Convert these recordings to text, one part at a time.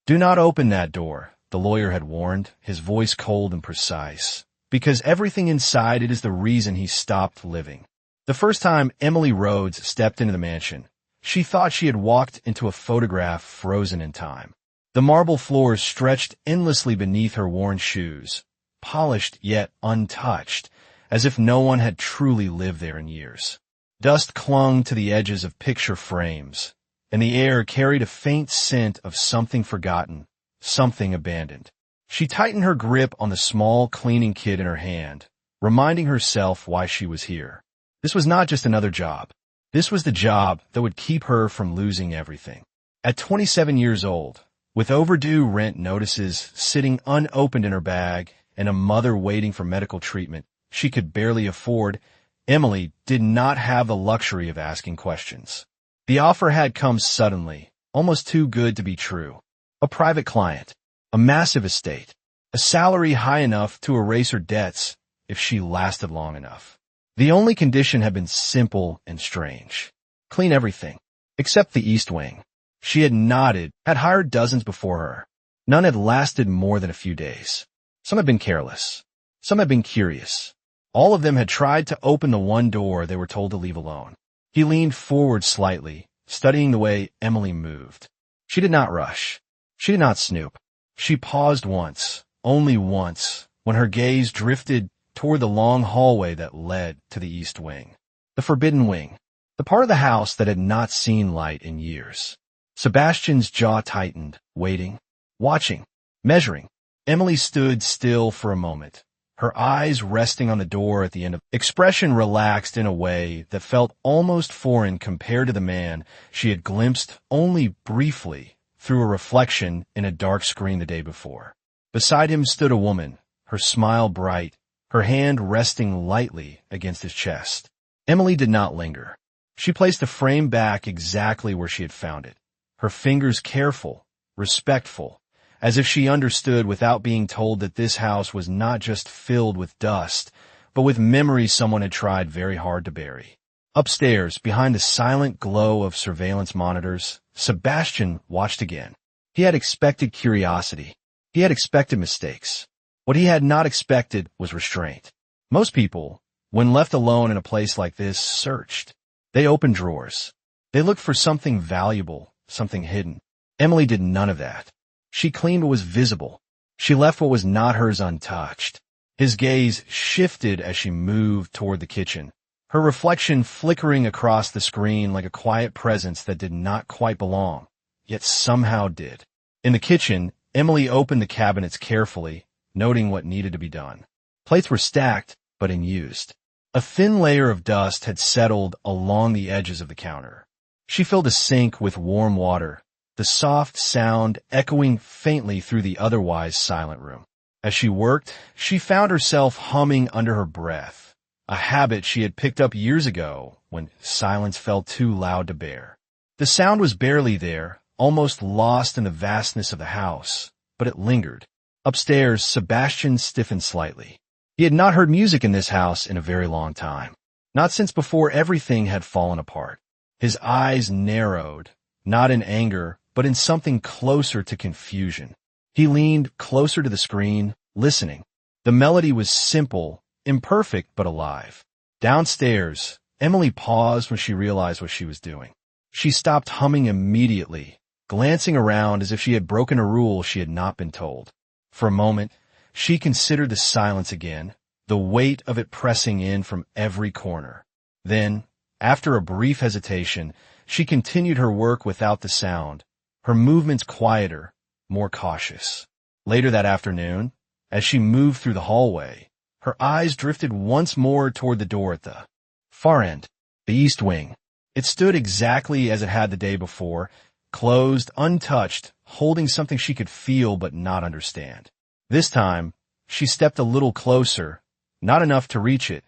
"Do not open that door," the lawyer had warned, his voice cold and precise, because everything inside it is the reason he stopped living. The first time Emily Rhodes stepped into the mansion, she thought she had walked into a photograph frozen in time. The marble floors stretched endlessly beneath her worn shoes, polished yet untouched, as if no one had truly lived there in years. Dust clung to the edges of picture frames, and the air carried a faint scent of something forgotten, something abandoned. She tightened her grip on the small cleaning kit in her hand, reminding herself why she was here. This was not just another job. This was the job that would keep her from losing everything. At 27 years old, with overdue rent notices sitting unopened in her bag and a mother waiting for medical treatment she could barely afford, Emily did not have the luxury of asking questions. The offer had come suddenly, almost too good to be true. A private client, a massive estate, a salary high enough to erase her debts if she lasted long enough. The only condition had been simple and strange. Clean everything, except the East Wing. She had nodded, had hired dozens before her. None had lasted more than a few days. Some had been careless. Some had been curious. All of them had tried to open the one door they were told to leave alone. He leaned forward slightly, studying the way Emily moved. She did not rush. She did not snoop. She paused once, only once, when her gaze drifted toward the long hallway that led to the East Wing. The Forbidden Wing, the part of the house that had not seen light in years. Sebastian's jaw tightened, waiting, watching, measuring. Emily stood still for a moment, her eyes resting on the door at the end of expression relaxed in a way that felt almost foreign compared to the man she had glimpsed only briefly through a reflection in a dark screen the day before. Beside him stood a woman, her smile bright, her hand resting lightly against his chest. Emily did not linger. She placed the frame back exactly where she had found it, her fingers careful, respectful, as if she understood without being told that this house was not just filled with dust, but with memories someone had tried very hard to bury. Upstairs, behind the silent glow of surveillance monitors, Sebastian watched again. He had expected curiosity. He had expected mistakes. What he had not expected was restraint. Most people, when left alone in a place like this, searched. They opened drawers. They looked for something valuable, something hidden. Emily did none of that. She cleaned what was visible. She left what was not hers untouched. His gaze shifted as she moved toward the kitchen, her reflection flickering across the screen like a quiet presence that did not quite belong, yet somehow did. In the kitchen, Emily opened the cabinets carefully, noting what needed to be done. Plates were stacked, but unused. A thin layer of dust had settled along the edges of the counter. She filled a sink with warm water, the soft sound echoing faintly through the otherwise silent room. As she worked, she found herself humming under her breath, a habit she had picked up years ago when silence felt too loud to bear. The sound was barely there, almost lost in the vastness of the house, but it lingered. Upstairs, Sebastian stiffened slightly. He had not heard music in this house in a very long time, not since before everything had fallen apart. His eyes narrowed, not in anger, but in something closer to confusion. He leaned closer to the screen, listening. The melody was simple, imperfect, but alive. Downstairs, Emily paused when she realized what she was doing. She stopped humming immediately, glancing around as if she had broken a rule she had not been told. For a moment, she considered the silence again, the weight of it pressing in from every corner. Then, after a brief hesitation, she continued her work without the sound, her movements quieter, more cautious. Later that afternoon, as she moved through the hallway, her eyes drifted once more toward the door at the far end, the East Wing. It stood exactly as it had the day before, closed, untouched, holding something she could feel but not understand. This time, she stepped a little closer, not enough to reach it,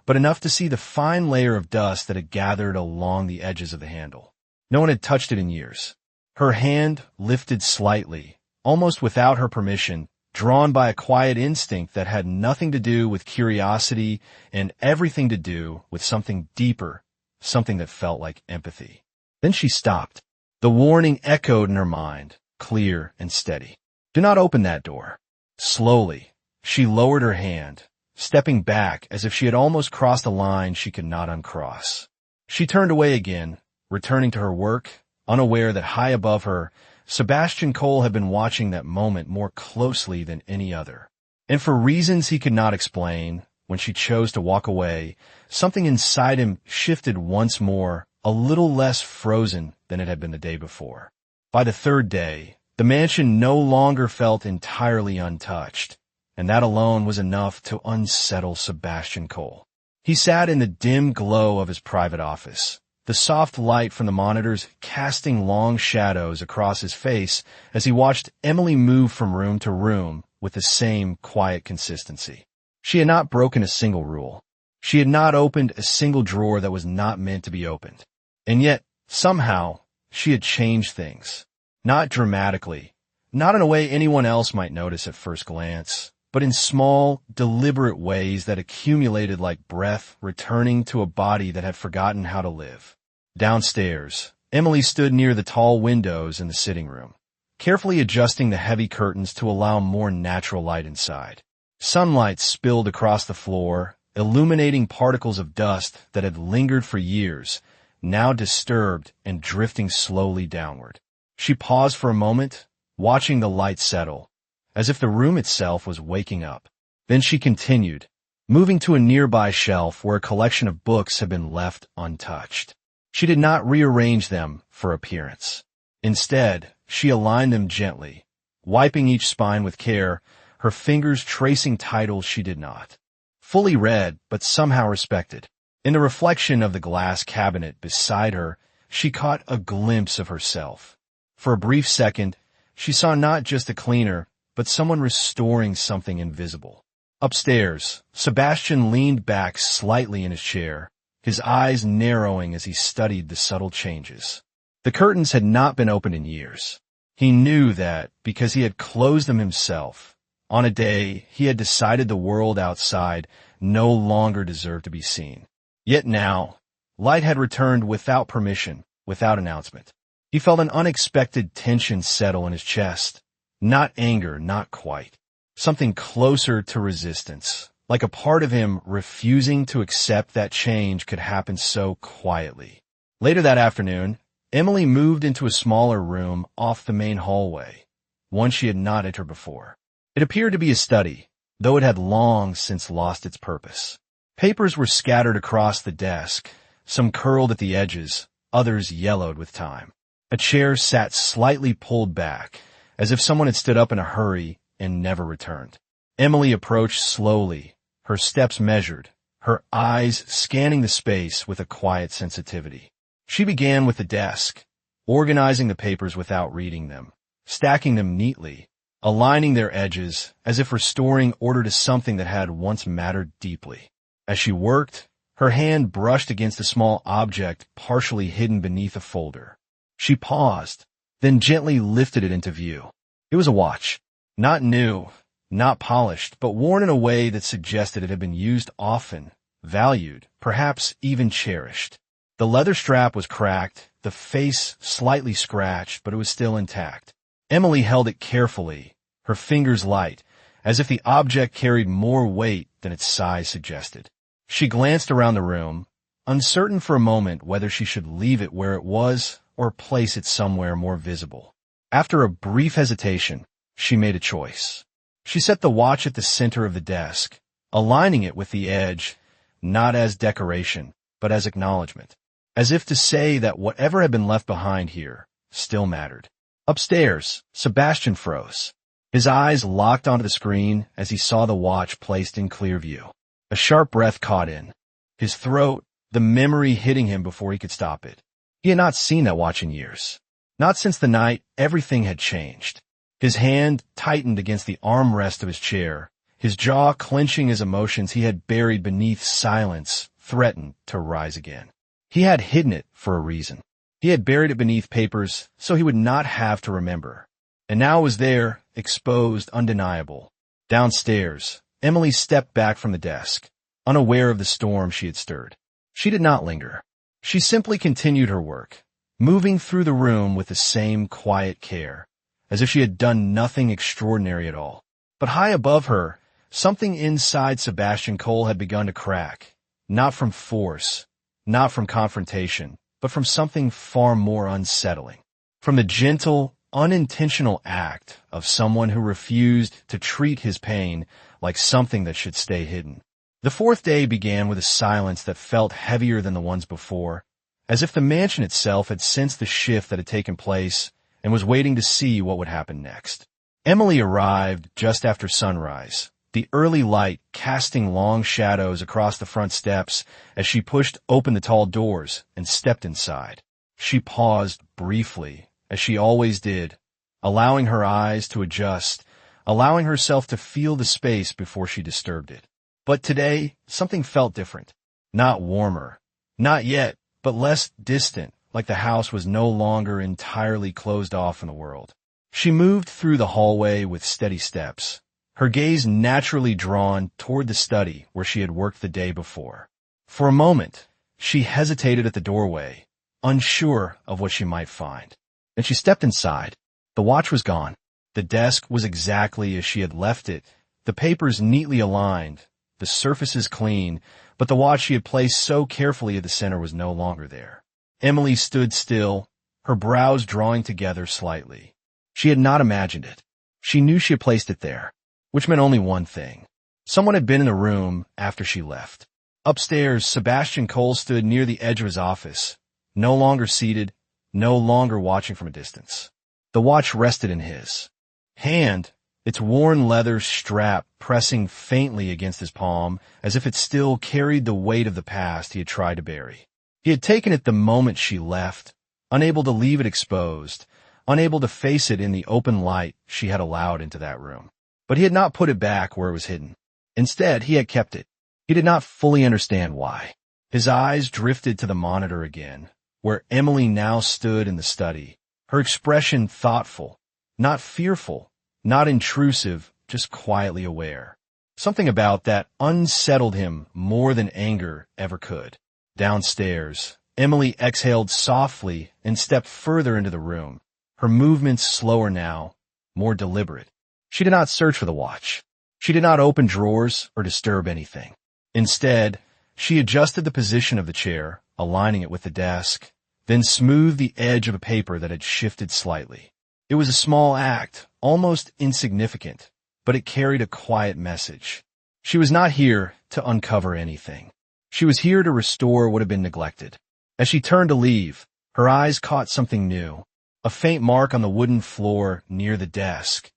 but enough to see the fine layer of dust that had gathered along the edges of the handle. No one had touched it in years. Her hand lifted slightly, almost without her permission, drawn by a quiet instinct that had nothing to do with curiosity and everything to do with something deeper, something that felt like empathy. Then she stopped. The warning echoed in her mind, clear and steady. "Do not open that door." Slowly, she lowered her hand, stepping back as if she had almost crossed a line she could not uncross. She turned away again, returning to her work, unaware that high above her, Sebastian Cole had been watching that moment more closely than any other. And for reasons he could not explain, when she chose to walk away, something inside him shifted once more, a little less frozen than it had been the day before. By the third day, the mansion no longer felt entirely untouched, and that alone was enough to unsettle Sebastian Cole. He sat in the dim glow of his private office, the soft light from the monitors casting long shadows across his face as he watched Emily move from room to room with the same quiet consistency. She had not broken a single rule. She had not opened a single drawer that was not meant to be opened. And yet, somehow, she had changed things. Not dramatically, not in a way anyone else might notice at first glance, but in small, deliberate ways that accumulated like breath returning to a body that had forgotten how to live. Downstairs, Emily stood near the tall windows in the sitting room, carefully adjusting the heavy curtains to allow more natural light inside. Sunlight spilled across the floor, illuminating particles of dust that had lingered for years, now disturbed and drifting slowly downward. She paused for a moment, watching the light settle, as if the room itself was waking up. Then she continued, moving to a nearby shelf where a collection of books had been left untouched. She did not rearrange them for appearance. Instead, she aligned them gently, wiping each spine with care, her fingers tracing titles she did not fully read but somehow respected. In the reflection of the glass cabinet beside her, she caught a glimpse of herself. For a brief second, she saw not just a cleaner, but someone restoring something invisible. Upstairs, Sebastian leaned back slightly in his chair, his eyes narrowing as he studied the subtle changes. The curtains had not been opened in years. He knew that because he had closed them himself. On a day, he had decided the world outside no longer deserved to be seen. Yet now, light had returned without permission, without announcement. He felt an unexpected tension settle in his chest. Not anger, not quite. Something closer to resistance, like a part of him refusing to accept that change could happen so quietly. Later that afternoon, Emily moved into a smaller room off the main hallway, one she had not entered before. It appeared to be a study, though it had long since lost its purpose. Papers were scattered across the desk, some curled at the edges, others yellowed with time. A chair sat slightly pulled back, as if someone had stood up in a hurry and never returned. Emily approached slowly, her steps measured, her eyes scanning the space with a quiet sensitivity. She began with the desk, organizing the papers without reading them, stacking them neatly, aligning their edges as if restoring order to something that had once mattered deeply. As she worked, her hand brushed against a small object partially hidden beneath a folder. She paused, then gently lifted it into view. It was a watch. Not new, not polished, but worn in a way that suggested it had been used often, valued, perhaps even cherished. The leather strap was cracked, the face slightly scratched, but it was still intact. Emily held it carefully, her fingers light, as if the object carried more weight than its size suggested. She glanced around the room, uncertain for a moment whether she should leave it where it was or place it somewhere more visible. After a brief hesitation, she made a choice. She set the watch at the center of the desk, aligning it with the edge, not as decoration, but as acknowledgement, as if to say that whatever had been left behind here still mattered. Upstairs, Sebastian froze. His eyes locked onto the screen as he saw the watch placed in clear view. A sharp breath caught in his throat, the memory hitting him before he could stop it. He had not seen that watch in years. Not since the night everything had changed. His hand tightened against the armrest of his chair, his jaw clenching his emotions he had buried beneath silence, threatened to rise again. He had hidden it for a reason. He had buried it beneath papers so he would not have to remember. And now it was there, exposed, undeniable. Downstairs, Emily stepped back from the desk, unaware of the storm she had stirred. She did not linger. She simply continued her work, moving through the room with the same quiet care, as if she had done nothing extraordinary at all. But high above her, something inside Sebastian Cole had begun to crack, not from force, not from confrontation, but from something far more unsettling. From the gentle, unintentional act of someone who refused to treat his pain like something that should stay hidden. The fourth day began with a silence that felt heavier than the ones before, as if the mansion itself had sensed the shift that had taken place and was waiting to see what would happen next. Emily arrived just after sunrise, the early light casting long shadows across the front steps as she pushed open the tall doors and stepped inside. She paused briefly, as she always did, allowing her eyes to adjust, allowing herself to feel the space before she disturbed it. But today, something felt different. Not warmer. Not yet, but less distant, like the house was no longer entirely closed off from the world. She moved through the hallway with steady steps, her gaze naturally drawn toward the study where she had worked the day before. For a moment, she hesitated at the doorway, unsure of what she might find. Then she stepped inside. The watch was gone. The desk was exactly as she had left it, the papers neatly aligned, the surfaces clean, but the watch she had placed so carefully at the center was no longer there. Emily stood still, her brows drawing together slightly. She had not imagined it. She knew she had placed it there, which meant only one thing. Someone had been in the room after she left. Upstairs, Sebastian Cole stood near the edge of his office, no longer seated, no longer watching from a distance. The watch rested in his hand, its worn leather strap pressing faintly against his palm as if it still carried the weight of the past he had tried to bury. He had taken it the moment she left, unable to leave it exposed, unable to face it in the open light she had allowed into that room. But he had not put it back where it was hidden. Instead, he had kept it. He did not fully understand why. His eyes drifted to the monitor again, where Emily now stood in the study, her expression thoughtful, not fearful, not intrusive, just quietly aware. Something about that unsettled him more than anger ever could. Downstairs, Emily exhaled softly and stepped further into the room, her movements slower now, more deliberate. She did not search for the watch. She did not open drawers or disturb anything. Instead, she adjusted the position of the chair, aligning it with the desk, then smoothed the edge of a paper that had shifted slightly. It was a small act, almost insignificant, but it carried a quiet message. She was not here to uncover anything. She was here to restore what had been neglected. As she turned to leave, her eyes caught something new, a faint mark on the wooden floor near the desk,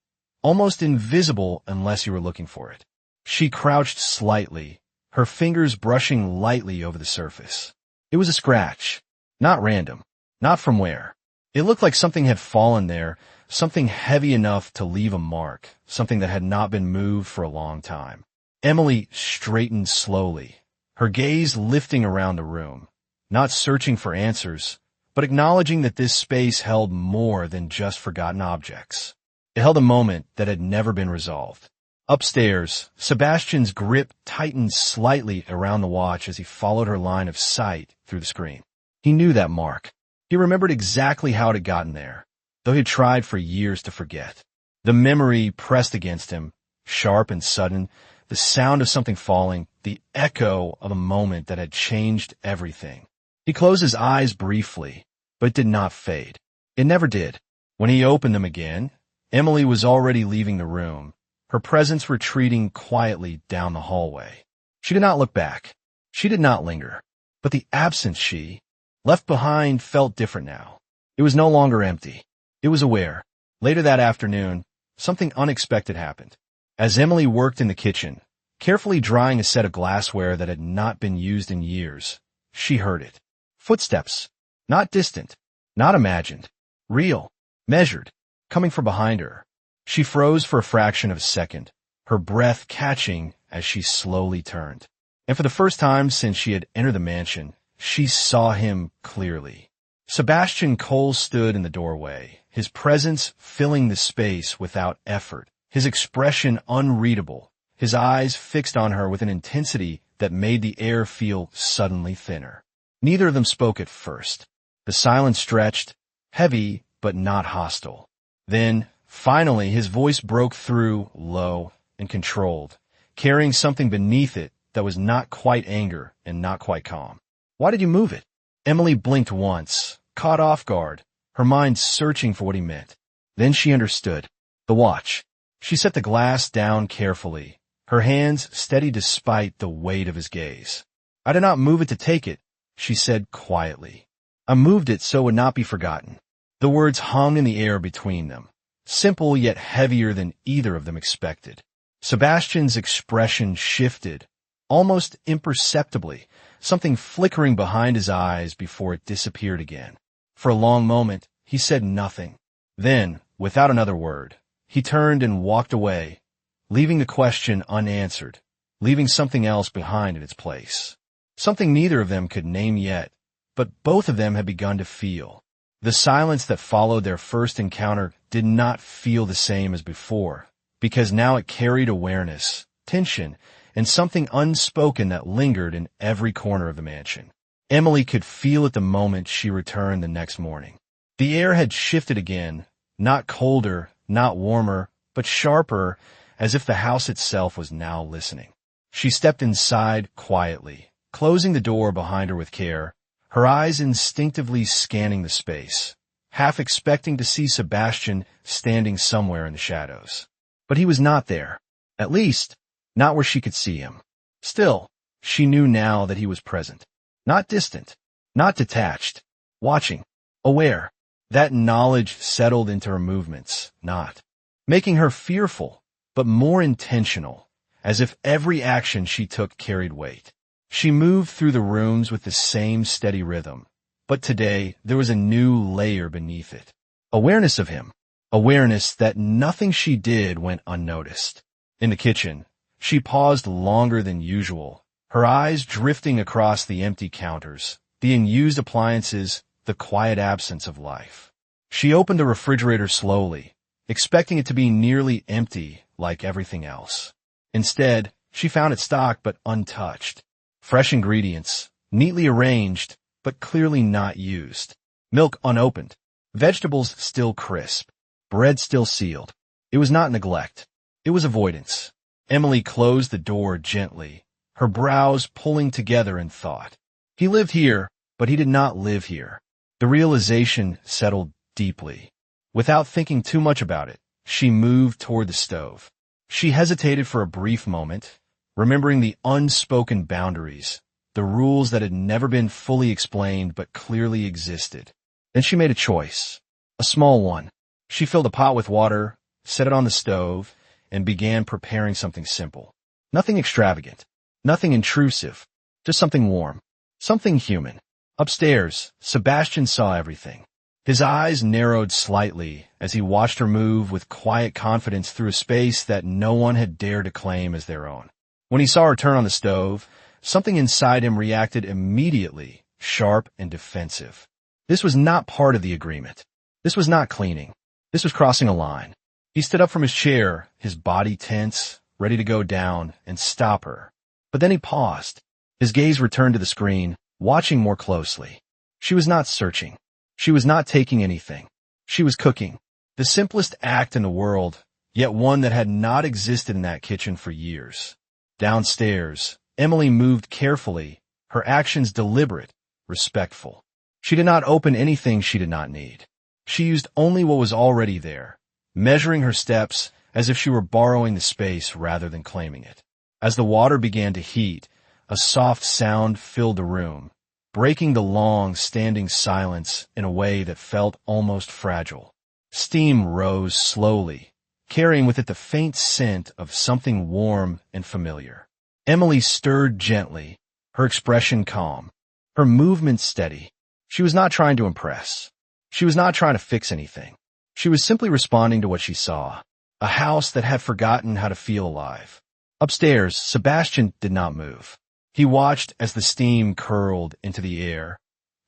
almost invisible unless you were looking for it. She crouched slightly, her fingers brushing lightly over the surface. It was a scratch, not random, not from where. It looked like something had fallen there, something heavy enough to leave a mark, something that had not been moved for a long time. Emily straightened slowly, her gaze lifting around the room, not searching for answers, but acknowledging that this space held more than just forgotten objects. It held a moment that had never been resolved. Upstairs, Sebastian's grip tightened slightly around the watch as he followed her line of sight through the screen. He knew that mark. He remembered exactly how it had gotten there, though he had tried for years to forget. The memory pressed against him, sharp and sudden, the sound of something falling, the echo of a moment that had changed everything. He closed his eyes briefly, but it did not fade. It never did. When he opened them again, Emily was already leaving the room, her presence retreating quietly down the hallway. She did not look back. She did not linger. But the absence she left behind felt different now. It was no longer empty. It was aware. Later that afternoon, something unexpected happened. As Emily worked in the kitchen, carefully drying a set of glassware that had not been used in years, she heard it. Footsteps. Not distant. Not imagined. Real. Measured. Coming from behind her. She froze for a fraction of a second, her breath catching as she slowly turned. And for the first time since she had entered the mansion, she saw him clearly. Sebastian Cole stood in the doorway, his presence filling the space without effort, his expression unreadable, his eyes fixed on her with an intensity that made the air feel suddenly thinner. Neither of them spoke at first. The silence stretched, heavy but not hostile. Then, Finally, his voice broke through, low and controlled, carrying something beneath it that was not quite anger and not quite calm. Why did you move it? Emily blinked once, caught off guard, her mind searching for what he meant. Then she understood. The watch. She set the glass down carefully, her hands steady despite the weight of his gaze. I did not move it to take it, she said quietly. I moved it so it would not be forgotten. The words hung in the air between them, simple yet heavier than either of them expected. Sebastian's expression shifted, almost imperceptibly, something flickering behind his eyes before it disappeared again. For a long moment, he said nothing. Then, without another word, he turned and walked away, leaving the question unanswered, leaving something else behind in its place. Something neither of them could name yet, but both of them had begun to feel. The silence that followed their first encounter did not feel the same as before, because now it carried awareness, tension, and something unspoken that lingered in every corner of the mansion. Emily could feel it the moment she returned the next morning. The air had shifted again, not colder, not warmer, but sharper, as if the house itself was now listening. She stepped inside quietly, closing the door behind her with care, her eyes instinctively scanning the space, half expecting to see Sebastian standing somewhere in the shadows. But he was not there. At least, not where she could see him. Still, she knew now that he was present. Not distant, not detached, watching, aware. That knowledge settled into her movements, not making her fearful, but more intentional, as if every action she took carried weight. She moved through the rooms with the same steady rhythm, but today there was a new layer beneath it. Awareness of him, awareness that nothing she did went unnoticed. In the kitchen, she paused longer than usual, her eyes drifting across the empty counters, the unused appliances, the quiet absence of life. She opened the refrigerator slowly, expecting it to be nearly empty like everything else. Instead, she found it stocked but untouched. Fresh ingredients, neatly arranged, but clearly not used. Milk unopened. Vegetables still crisp. Bread still sealed. It was not neglect. It was avoidance. Emily closed the door gently, her brows pulling together in thought. He lived here, but he did not live here. The realization settled deeply. Without thinking too much about it, she moved toward the stove. She hesitated for a brief moment, remembering the unspoken boundaries, the rules that had never been fully explained but clearly existed. Then she made a choice, a small one. She filled a pot with water, set it on the stove, and began preparing something simple. Nothing extravagant, nothing intrusive, just something warm, something human. Upstairs, Sebastian saw everything. His eyes narrowed slightly as he watched her move with quiet confidence through a space that no one had dared to claim as their own. When he saw her turn on the stove, something inside him reacted immediately, sharp and defensive. This was not part of the agreement. This was not cleaning. This was crossing a line. He stood up from his chair, his body tense, ready to go down and stop her. But then he paused. His gaze returned to the screen, watching more closely. She was not searching. She was not taking anything. She was cooking. The simplest act in the world, yet one that had not existed in that kitchen for years. Downstairs, Emily moved carefully, her actions deliberate, respectful. She did not open anything she did not need. She used only what was already there, measuring her steps as if she were borrowing the space rather than claiming it. As the water began to heat, a soft sound filled the room, breaking the long, standing silence in a way that felt almost fragile. Steam rose slowly, carrying with it the faint scent of something warm and familiar. Emily stirred gently, her expression calm, her movement steady. She was not trying to impress. She was not trying to fix anything. She was simply responding to what she saw, a house that had forgotten how to feel alive. Upstairs, Sebastian did not move. He watched as the steam curled into the air,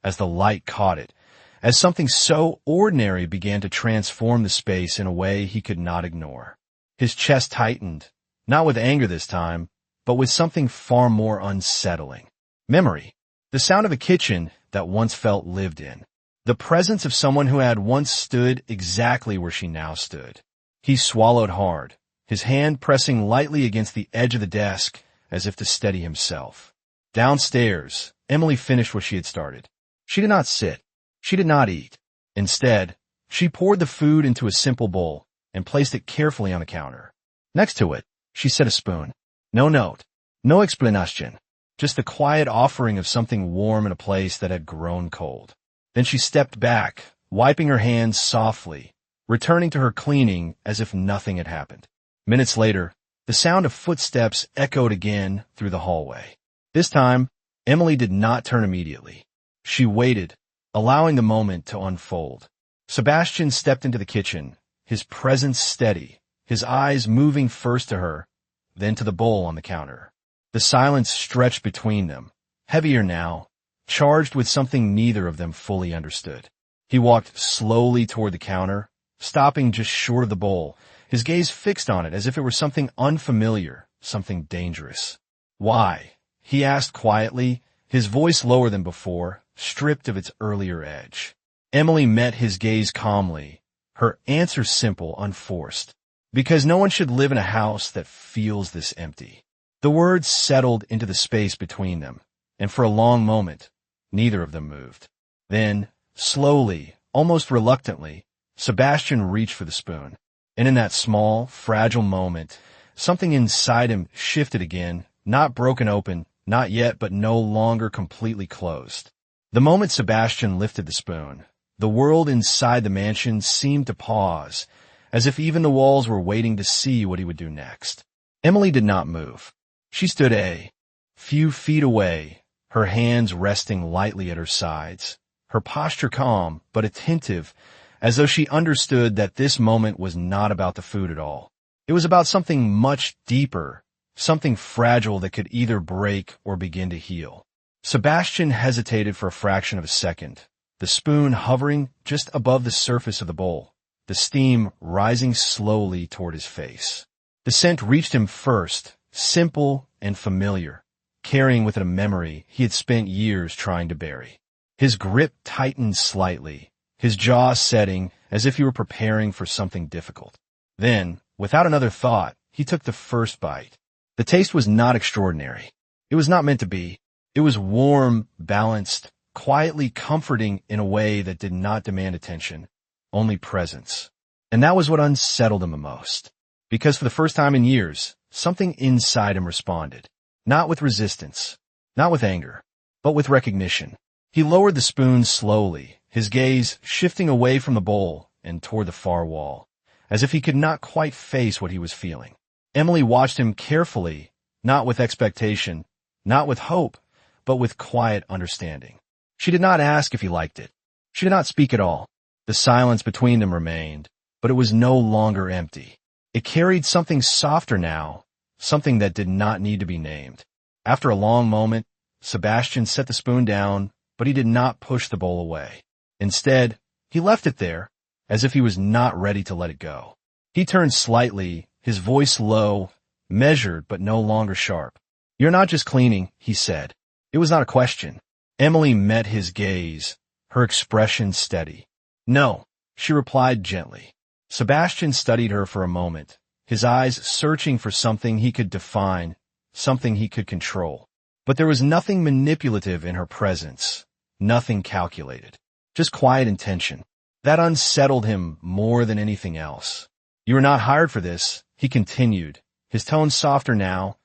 as the light caught it, as something so ordinary began to transform the space in a way he could not ignore. His chest tightened, not with anger this time, but with something far more unsettling. Memory. The sound of a kitchen that once felt lived in. The presence of someone who had once stood exactly where she now stood. He swallowed hard, his hand pressing lightly against the edge of the desk as if to steady himself. Downstairs, Emily finished what she had started. She did not sit. She did not eat. Instead, she poured the food into a simple bowl and placed it carefully on the counter. Next to it, she set a spoon. No note. No explanation. Just the quiet offering of something warm in a place that had grown cold. Then she stepped back, wiping her hands softly, returning to her cleaning as if nothing had happened. Minutes later, the sound of footsteps echoed again through the hallway. This time, Emily did not turn immediately. She waited, allowing the moment to unfold. Sebastian stepped into the kitchen, his presence steady, his eyes moving first to her, then to the bowl on the counter. The silence stretched between them, heavier now, charged with something neither of them fully understood. He walked slowly toward the counter, stopping just short of the bowl, his gaze fixed on it as if it were something unfamiliar, something dangerous. "Why?" he asked quietly, his voice lower than before, stripped of its earlier edge. Emily met his gaze calmly, her answer simple, unforced. "Because no one should live in a house that feels this empty." The words settled into the space between them, and for a long moment, neither of them moved. Then, slowly, almost reluctantly, Sebastian reached for the spoon. And in that small, fragile moment, something inside him shifted again, not broken open, not yet, but no longer completely closed. The moment Sebastian lifted the spoon, the world inside the mansion seemed to pause, as if even the walls were waiting to see what he would do next. Emily did not move. She stood a few feet away, her hands resting lightly at her sides, her posture calm but attentive, as though she understood that this moment was not about the food at all. It was about something much deeper, something fragile that could either break or begin to heal. Sebastian hesitated for a fraction of a second, the spoon hovering just above the surface of the bowl, the steam rising slowly toward his face. The scent reached him first, simple and familiar, carrying with it a memory he had spent years trying to bury. His grip tightened slightly, his jaw setting as if he were preparing for something difficult. Then, without another thought, he took the first bite. The taste was not extraordinary. It was not meant to be. It was warm, balanced, quietly comforting in a way that did not demand attention, only presence. And that was what unsettled him the most. Because for the first time in years, something inside him responded. Not with resistance, not with anger, but with recognition. He lowered the spoon slowly, his gaze shifting away from the bowl and toward the far wall, as if he could not quite face what he was feeling. Emily watched him carefully, not with expectation, not with hope, but with quiet understanding. She did not ask if he liked it. She did not speak at all. The silence between them remained, but it was no longer empty. It carried something softer now, something that did not need to be named. After a long moment, Sebastian set the spoon down, but he did not push the bowl away. Instead, he left it there, as if he was not ready to let it go. He turned slightly, his voice low, measured but no longer sharp. "You're not just cleaning," he said. It was not a question. Emily met his gaze, her expression steady. "No," she replied gently. Sebastian studied her for a moment, his eyes searching for something he could define, something he could control. But there was nothing manipulative in her presence, nothing calculated, just quiet intention. That unsettled him more than anything else. "You were not hired for this," he continued, his tone softer now,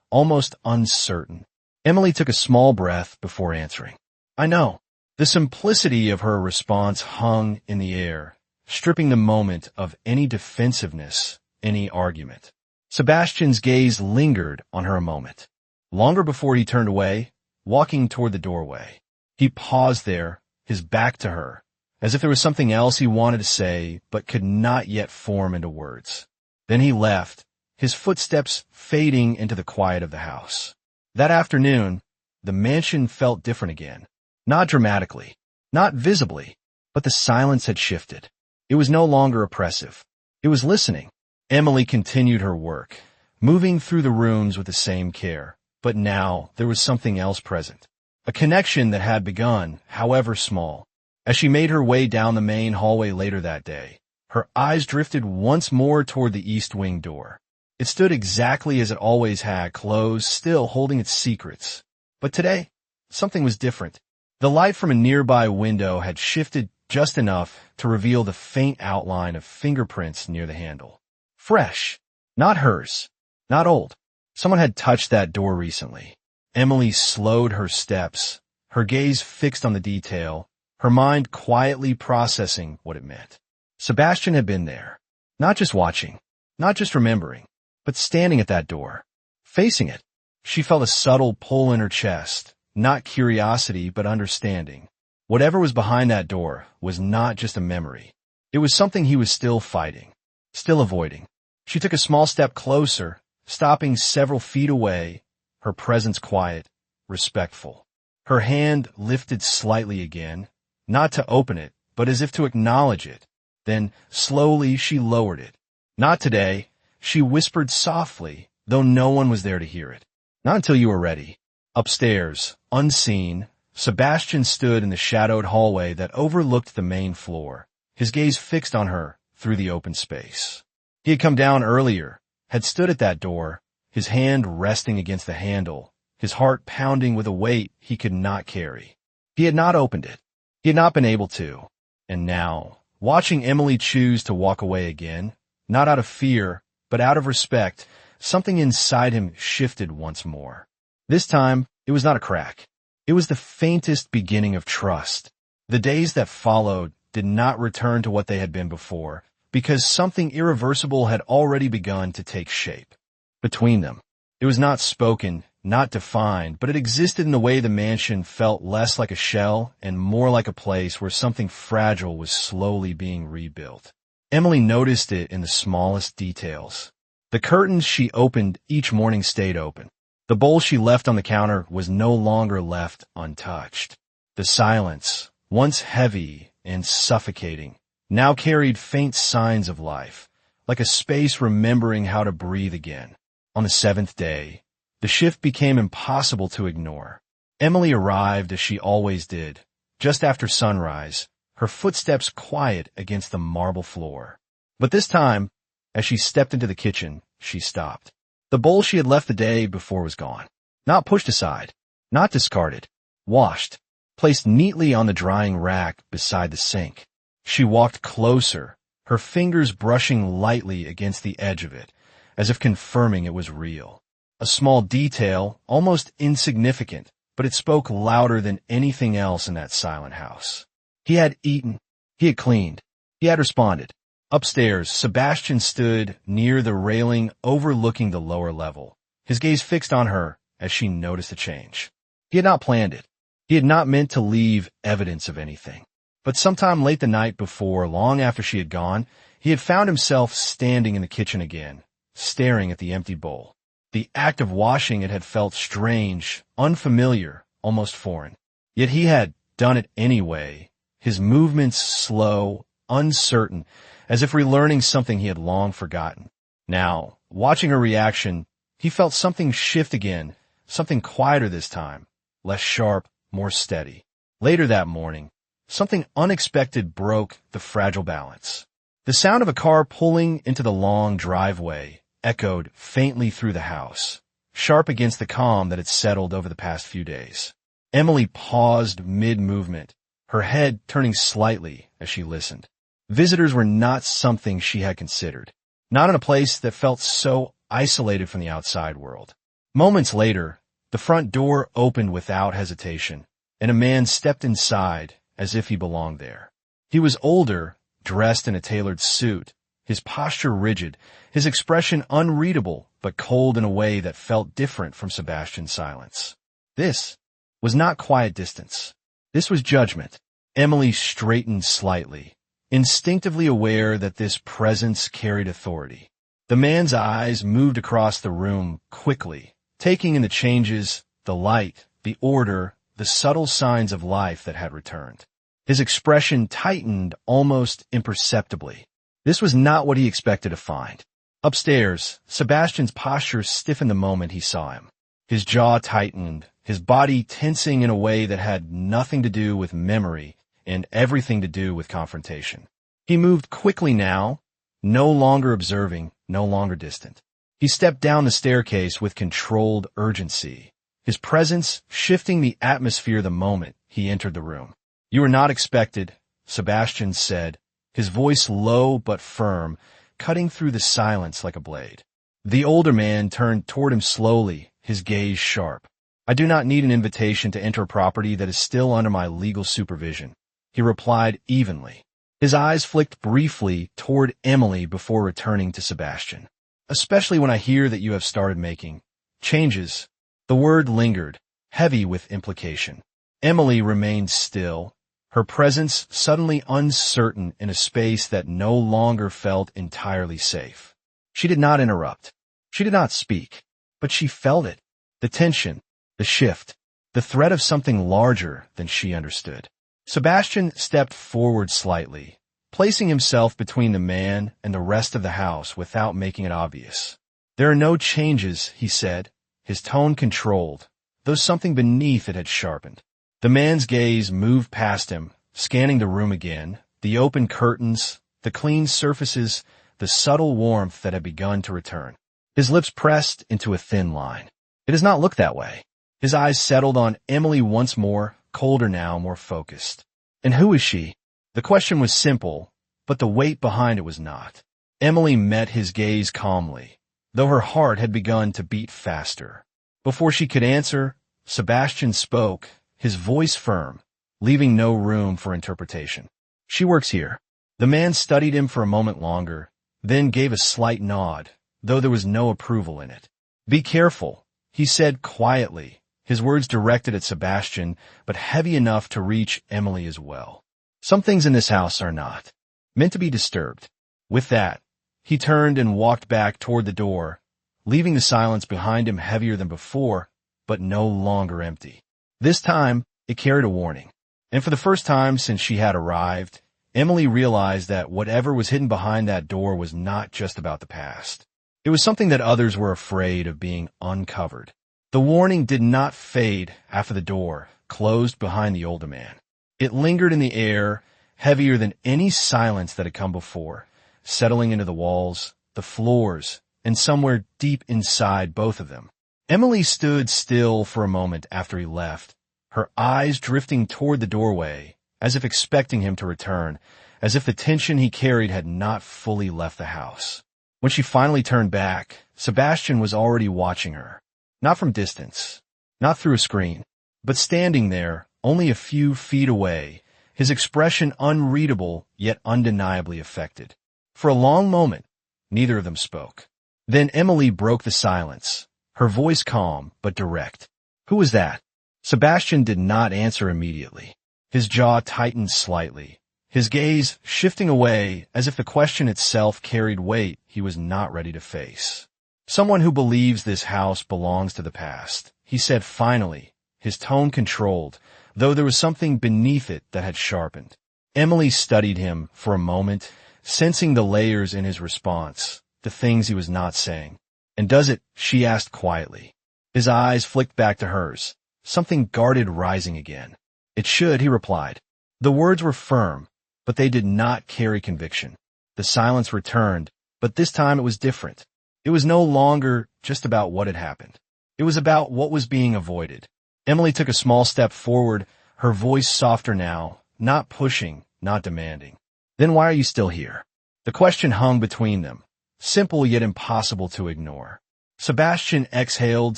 almost uncertain. Emily took a small breath before answering. "I know." The simplicity of her response hung in the air, stripping the moment of any defensiveness, any argument. Sebastian's gaze lingered on her a moment. Longer before he turned away, walking toward the doorway. He paused there, his back to her, as if there was something else he wanted to say but could not yet form into words. Then he left, his footsteps fading into the quiet of the house. That afternoon, the mansion felt different again. Not dramatically, not visibly, but the silence had shifted. It was no longer oppressive. It was listening. Emily continued her work, moving through the rooms with the same care. But now there was something else present. A connection that had begun, however small. As she made her way down the main hallway later that day, Her eyes drifted once more toward the east wing door. It stood exactly as it always had, closed, still holding its secrets. But today, something was different. The light from a nearby window had shifted just enough to reveal the faint outline of fingerprints near the handle. Fresh. Not hers. Not old. Someone had touched that door recently. Emily slowed her steps, her gaze fixed on the detail, her mind quietly processing what it meant. Sebastian had been there. Not just watching, not just remembering, but standing at that door, facing it. She felt a subtle pull in her chest, not curiosity but understanding. Whatever was behind that door was not just a memory. It was something he was still fighting, still avoiding. She took a small step closer, stopping several feet away, her presence quiet, respectful. Her hand lifted slightly again, not to open it, but as if to acknowledge it. Then, slowly, she lowered it. Not today, she whispered softly, though no one was there to hear it. Not until you were ready. Upstairs, unseen, Sebastian stood in the shadowed hallway that overlooked the main floor, his gaze fixed on her through the open space. He had come down earlier, had stood at that door, his hand resting against the handle, his heart pounding with a weight he could not carry. He had not opened it. He had not been able to. And now, watching Emily choose to walk away again, not out of fear, but out of respect, something inside him shifted once more. This time, it was not a crack. It was the faintest beginning of trust. The days that followed did not return to what they had been before, because something irreversible had already begun to take shape. Between them, it was not spoken, not defined, but it existed in a way the mansion felt less like a shell and more like a place where something fragile was slowly being rebuilt. Emily noticed it in the smallest details. The curtains she opened each morning stayed open. The bowl she left on the counter was no longer left untouched. The silence, once heavy and suffocating, now carried faint signs of life, like a space remembering how to breathe again. On the seventh day, the shift became impossible to ignore. Emily arrived as she always did, just after sunrise, her footsteps quiet against the marble floor. But this time, as she stepped into the kitchen, she stopped. The bowl she had left the day before was gone. Not pushed aside, not discarded, washed, placed neatly on the drying rack beside the sink. She walked closer, her fingers brushing lightly against the edge of it, as if confirming it was real. A small detail, almost insignificant, but it spoke louder than anything else in that silent house. He had eaten. He had cleaned. He had responded. Upstairs, Sebastian stood near the railing overlooking the lower level, his gaze fixed on her as she noticed the change. He had not planned it. He had not meant to leave evidence of anything. But sometime late the night before, long after she had gone, he had found himself standing in the kitchen again, staring at the empty bowl. The act of washing it had felt strange, unfamiliar, almost foreign. Yet he had done it anyway, his movements slow, uncertain, as if relearning something he had long forgotten. Now, watching her reaction, he felt something shift again, something quieter this time, less sharp, more steady. Later that morning, something unexpected broke the fragile balance. The sound of a car pulling into the long driveway echoed faintly through the house, sharp against the calm that had settled over the past few days. Emily paused mid-movement, her head turning slightly as she listened. Visitors were not something she had considered, not in a place that felt so isolated from the outside world. Moments later, the front door opened without hesitation, and a man stepped inside as if he belonged there. He was older, dressed in a tailored suit, his posture rigid, his expression unreadable but cold in a way that felt different from Sebastian's silence. This was not quiet distance. This was judgment. Emily straightened slightly, instinctively aware that this presence carried authority. The man's eyes moved across the room quickly, taking in the changes, the light, the order, the subtle signs of life that had returned. His expression tightened almost imperceptibly. This was not what he expected to find. Upstairs, Sebastian's posture stiffened the moment he saw him. His jaw tightened, his body tensing in a way that had nothing to do with memory and everything to do with confrontation. He moved quickly now, no longer observing, no longer distant. He stepped down the staircase with controlled urgency, his presence shifting the atmosphere the moment he entered the room. "You are not expected," Sebastian said, his voice low but firm, cutting through the silence like a blade. The older man turned toward him slowly, his gaze sharp. "I do not need an invitation to enter a property that is still under my legal supervision," he replied evenly. His eyes flicked briefly toward Emily before returning to Sebastian. "Especially when I hear that you have started making changes." The word lingered, heavy with implication. Emily remained still, her presence suddenly uncertain in a space that no longer felt entirely safe. She did not interrupt. She did not speak, but she felt it. The tension, the shift, the threat of something larger than she understood. Sebastian stepped forward slightly, placing himself between the man and the rest of the house without making it obvious. "There are no changes," he said, his tone controlled, though something beneath it had sharpened. The man's gaze moved past him, scanning the room again, the open curtains, the clean surfaces, the subtle warmth that had begun to return. His lips pressed into a thin line. "It does not look that way." His eyes settled on Emily once more, colder now, more focused. "And who is she?" The question was simple, but the weight behind it was not. Emily met his gaze calmly, though her heart had begun to beat faster. Before she could answer, Sebastian spoke, his voice firm, leaving no room for interpretation. "She works here." The man studied him for a moment longer, then gave a slight nod, though there was no approval in it. "Be careful," he said quietly, his words directed at Sebastian, but heavy enough to reach Emily as well. "Some things in this house are not meant to be disturbed." With that, he turned and walked back toward the door, leaving the silence behind him heavier than before, but no longer empty. This time, it carried a warning. And for the first time since she had arrived, Emily realized that whatever was hidden behind that door was not just about the past. It was something that others were afraid of being uncovered. The warning did not fade after the door closed behind the older man. It lingered in the air, heavier than any silence that had come before, settling into the walls, the floors, and somewhere deep inside both of them. Emily stood still for a moment after he left, her eyes drifting toward the doorway, as if expecting him to return, as if the tension he carried had not fully left the house. When she finally turned back, Sebastian was already watching her. Not from distance, not through a screen, but standing there, only a few feet away, his expression unreadable yet undeniably affected. For a long moment, neither of them spoke. Then Emily broke the silence, her voice calm but direct. "Who was that?" Sebastian did not answer immediately. His jaw tightened slightly, his gaze shifting away as if the question itself carried weight he was not ready to face. "Someone who believes this house belongs to the past," he said finally, his tone controlled, though there was something beneath it that had sharpened. Emily studied him for a moment, sensing the layers in his response, the things he was not saying. "And does it?" she asked quietly. His eyes flicked back to hers, something guarded rising again. "It should," he replied. The words were firm, but they did not carry conviction. The silence returned, but this time it was different. It was no longer just about what had happened. It was about what was being avoided. Emily took a small step forward, her voice softer now, not pushing, not demanding. "Then why are you still here?" The question hung between them, simple yet impossible to ignore. Sebastian exhaled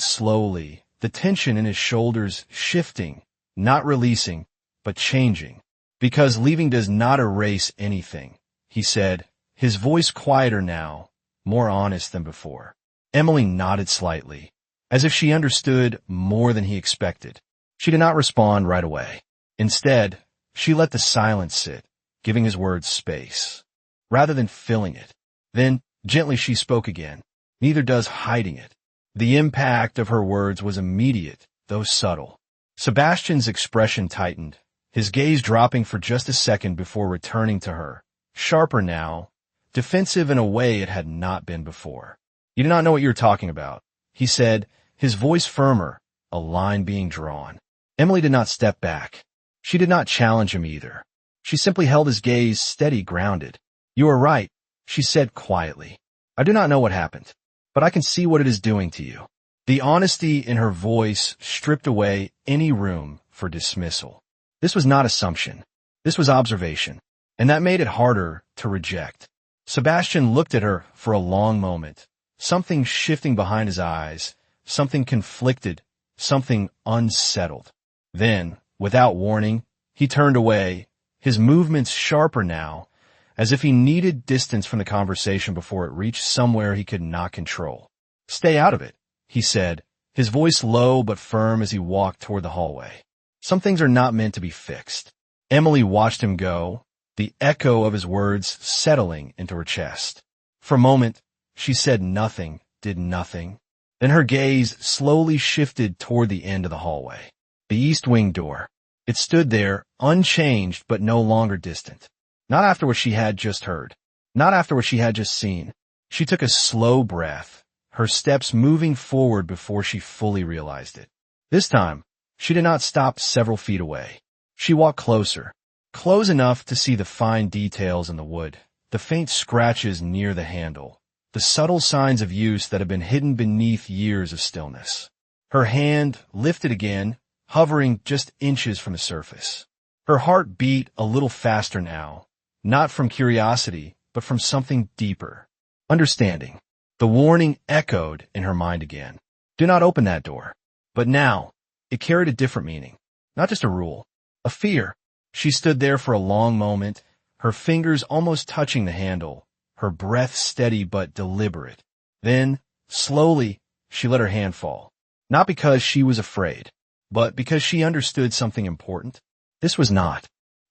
slowly, the tension in his shoulders shifting, not releasing, but changing. "Because leaving does not erase anything," he said, his voice quieter now, more honest than before. Emily nodded slightly, as if she understood more than he expected. She did not respond right away. Instead, she let the silence sit, giving his words space, rather than filling it. Then, gently she spoke again. Neither does hiding it. The impact of her words was immediate, though subtle. Sebastian's expression tightened, his gaze dropping for just a second before returning to her, sharper now, defensive in a way it had not been before. "You do not know what you are talking about," he said, his voice firmer, a line being drawn. Emily did not step back. She did not challenge him either. She simply held his gaze steady, grounded. "You are right," she said quietly. "I do not know what happened, but I can see what it is doing to you." The honesty in her voice stripped away any room for dismissal. This was not assumption. This was observation, and that made it harder to reject. Sebastian looked at her for a long moment, something shifting behind his eyes, something conflicted, something unsettled. Then, without warning, he turned away, his movements sharper now, as if he needed distance from the conversation before it reached somewhere he could not control. "Stay out of it," he said, his voice low but firm as he walked toward the hallway. "Some things are not meant to be fixed." Emily watched him go, the echo of his words settling into her chest. For a moment, she said nothing, did nothing. Then her gaze slowly shifted toward the end of the hallway. The east wing door. It stood there, unchanged but no longer distant. Not after what she had just heard. Not after what she had just seen. She took a slow breath, her steps moving forward before she fully realized it. This time, she did not stop several feet away. She walked closer, close enough to see the fine details in the wood, the faint scratches near the handle, the subtle signs of use that had been hidden beneath years of stillness. Her hand lifted again, hovering just inches from the surface. Her heart beat a little faster now, not from curiosity, but from something deeper. Understanding. The warning echoed in her mind again. Do not open that door. But now, it carried a different meaning. Not just a rule. A fear. She stood there for a long moment, her fingers almost touching the handle, her breath steady but deliberate. Then, slowly, she let her hand fall. Not because she was afraid, but because she understood something important. This was not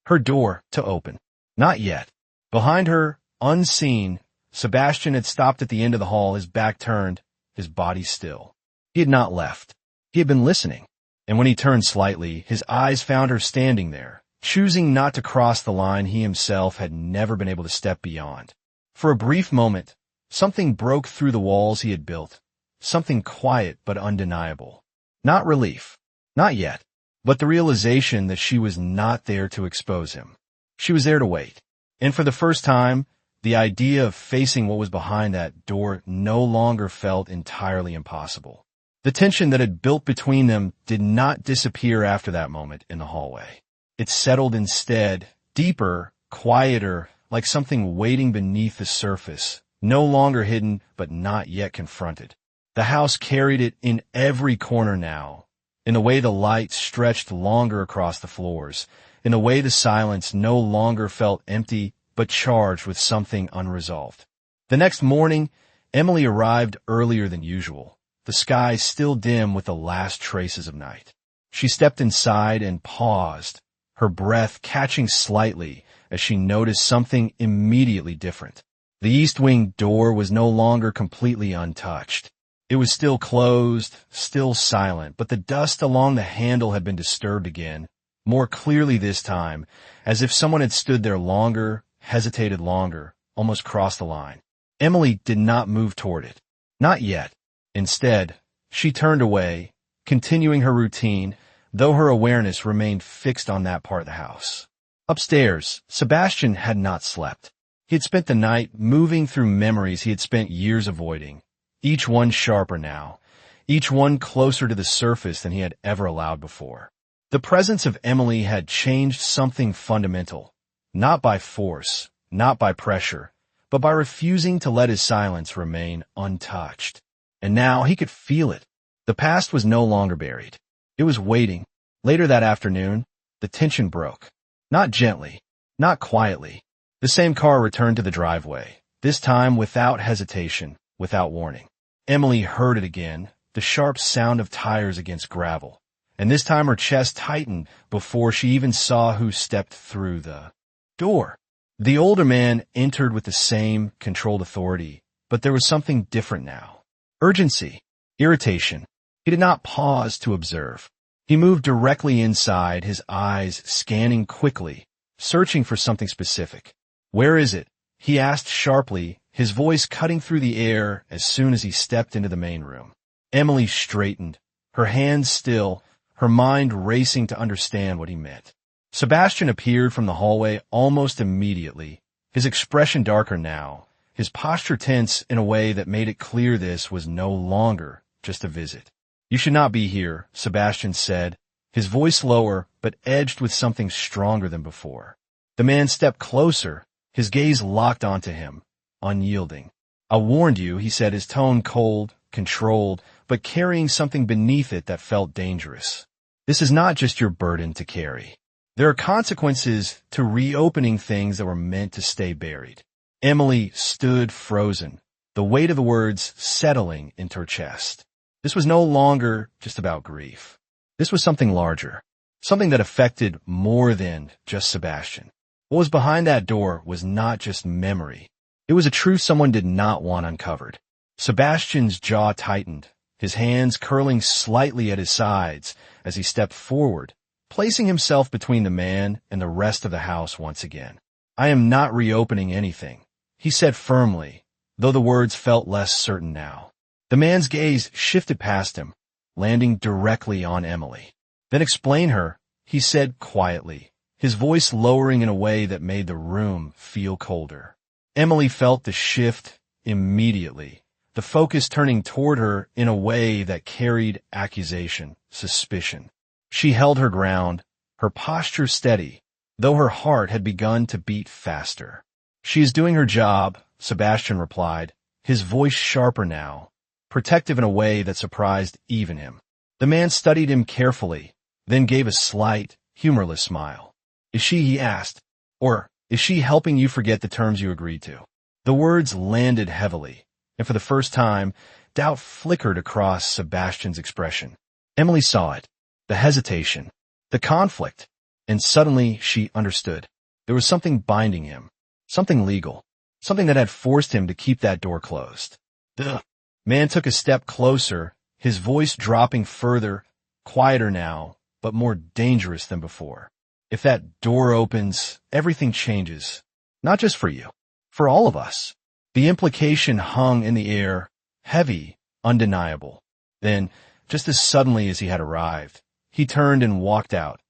her door to open. Not yet. Behind her, unseen, Sebastian had stopped at the end of the hall, his back turned, his body still. He had not left. He had been listening. And when he turned slightly, his eyes found her standing there, choosing not to cross the line he himself had never been able to step beyond. For a brief moment, something broke through the walls he had built, something quiet but undeniable. Not relief. Not yet. But the realization that she was not there to expose him. She was there to wait. And for the first time, the idea of facing what was behind that door no longer felt entirely impossible. The tension that had built between them did not disappear after that moment in the hallway. It settled instead, deeper, quieter, like something waiting beneath the surface, no longer hidden but not yet confronted. The house carried it in every corner now, in the way the light stretched longer across the floors, in the way the silence no longer felt empty but charged with something unresolved. The next morning, Emily arrived earlier than usual, the sky still dim with the last traces of night. She stepped inside and paused, her breath catching slightly as she noticed something immediately different. The east wing door was no longer completely untouched. It was still closed, still silent, but the dust along the handle had been disturbed again, more clearly this time, as if someone had stood there longer, hesitated longer, almost crossed the line. Emily did not move toward it. Not yet. Instead, she turned away, continuing her routine, though her awareness remained fixed on that part of the house. Upstairs, Sebastian had not slept. He had spent the night moving through memories he had spent years avoiding, each one sharper now, each one closer to the surface than he had ever allowed before. The presence of Emily had changed something fundamental, not by force, not by pressure, but by refusing to let his silence remain untouched. And now he could feel it. The past was no longer buried. It was waiting. Later that afternoon, the tension broke. Not gently, not quietly. The same car returned to the driveway, this time without hesitation, without warning. Emily heard it again, the sharp sound of tires against gravel. And this time her chest tightened before she even saw who stepped through the door. The older man entered with the same controlled authority, but there was something different now. Urgency, irritation. He did not pause to observe. He moved directly inside, his eyes scanning quickly, searching for something specific. "Where is it?" he asked sharply, his voice cutting through the air as soon as he stepped into the main room. Emily straightened, her hands still, her mind racing to understand what he meant. Sebastian appeared from the hallway almost immediately, his expression darker now, his posture tense in a way that made it clear this was no longer just a visit. "You should not be here," Sebastian said, his voice lower but edged with something stronger than before. The man stepped closer, his gaze locked onto him, unyielding. "I warned you," he said, his tone cold, controlled, but carrying something beneath it that felt dangerous. "This is not just your burden to carry. There are consequences to reopening things that were meant to stay buried." Emily stood frozen, the weight of the words settling into her chest. This was no longer just about grief. This was something larger, something that affected more than just Sebastian. What was behind that door was not just memory. It was a truth someone did not want uncovered. Sebastian's jaw tightened, his hands curling slightly at his sides as he stepped forward, placing himself between the man and the rest of the house once again. "I am not reopening anything," he said firmly, though the words felt less certain now. The man's gaze shifted past him, landing directly on Emily. "Then explain her," he said quietly, his voice lowering in a way that made the room feel colder. Emily felt the shift immediately, the focus turning toward her in a way that carried accusation, suspicion. She held her ground, her posture steady, though her heart had begun to beat faster. "She is doing her job," Sebastian replied, his voice sharper now, protective in a way that surprised even him. The man studied him carefully, then gave a slight, humorless smile. "Is she," he asked, "or is she helping you forget the terms you agreed to?" The words landed heavily, and for the first time, doubt flickered across Sebastian's expression. Emily saw it, the hesitation, the conflict, and suddenly she understood. There was something binding him, something legal, something that had forced him to keep that door closed. The man took a step closer, his voice dropping further, quieter now, but more dangerous than before. "If that door opens, everything changes. Not just for you, for all of us." The implication hung in the air, heavy, undeniable. Then, just as suddenly as he had arrived, he turned and walked out,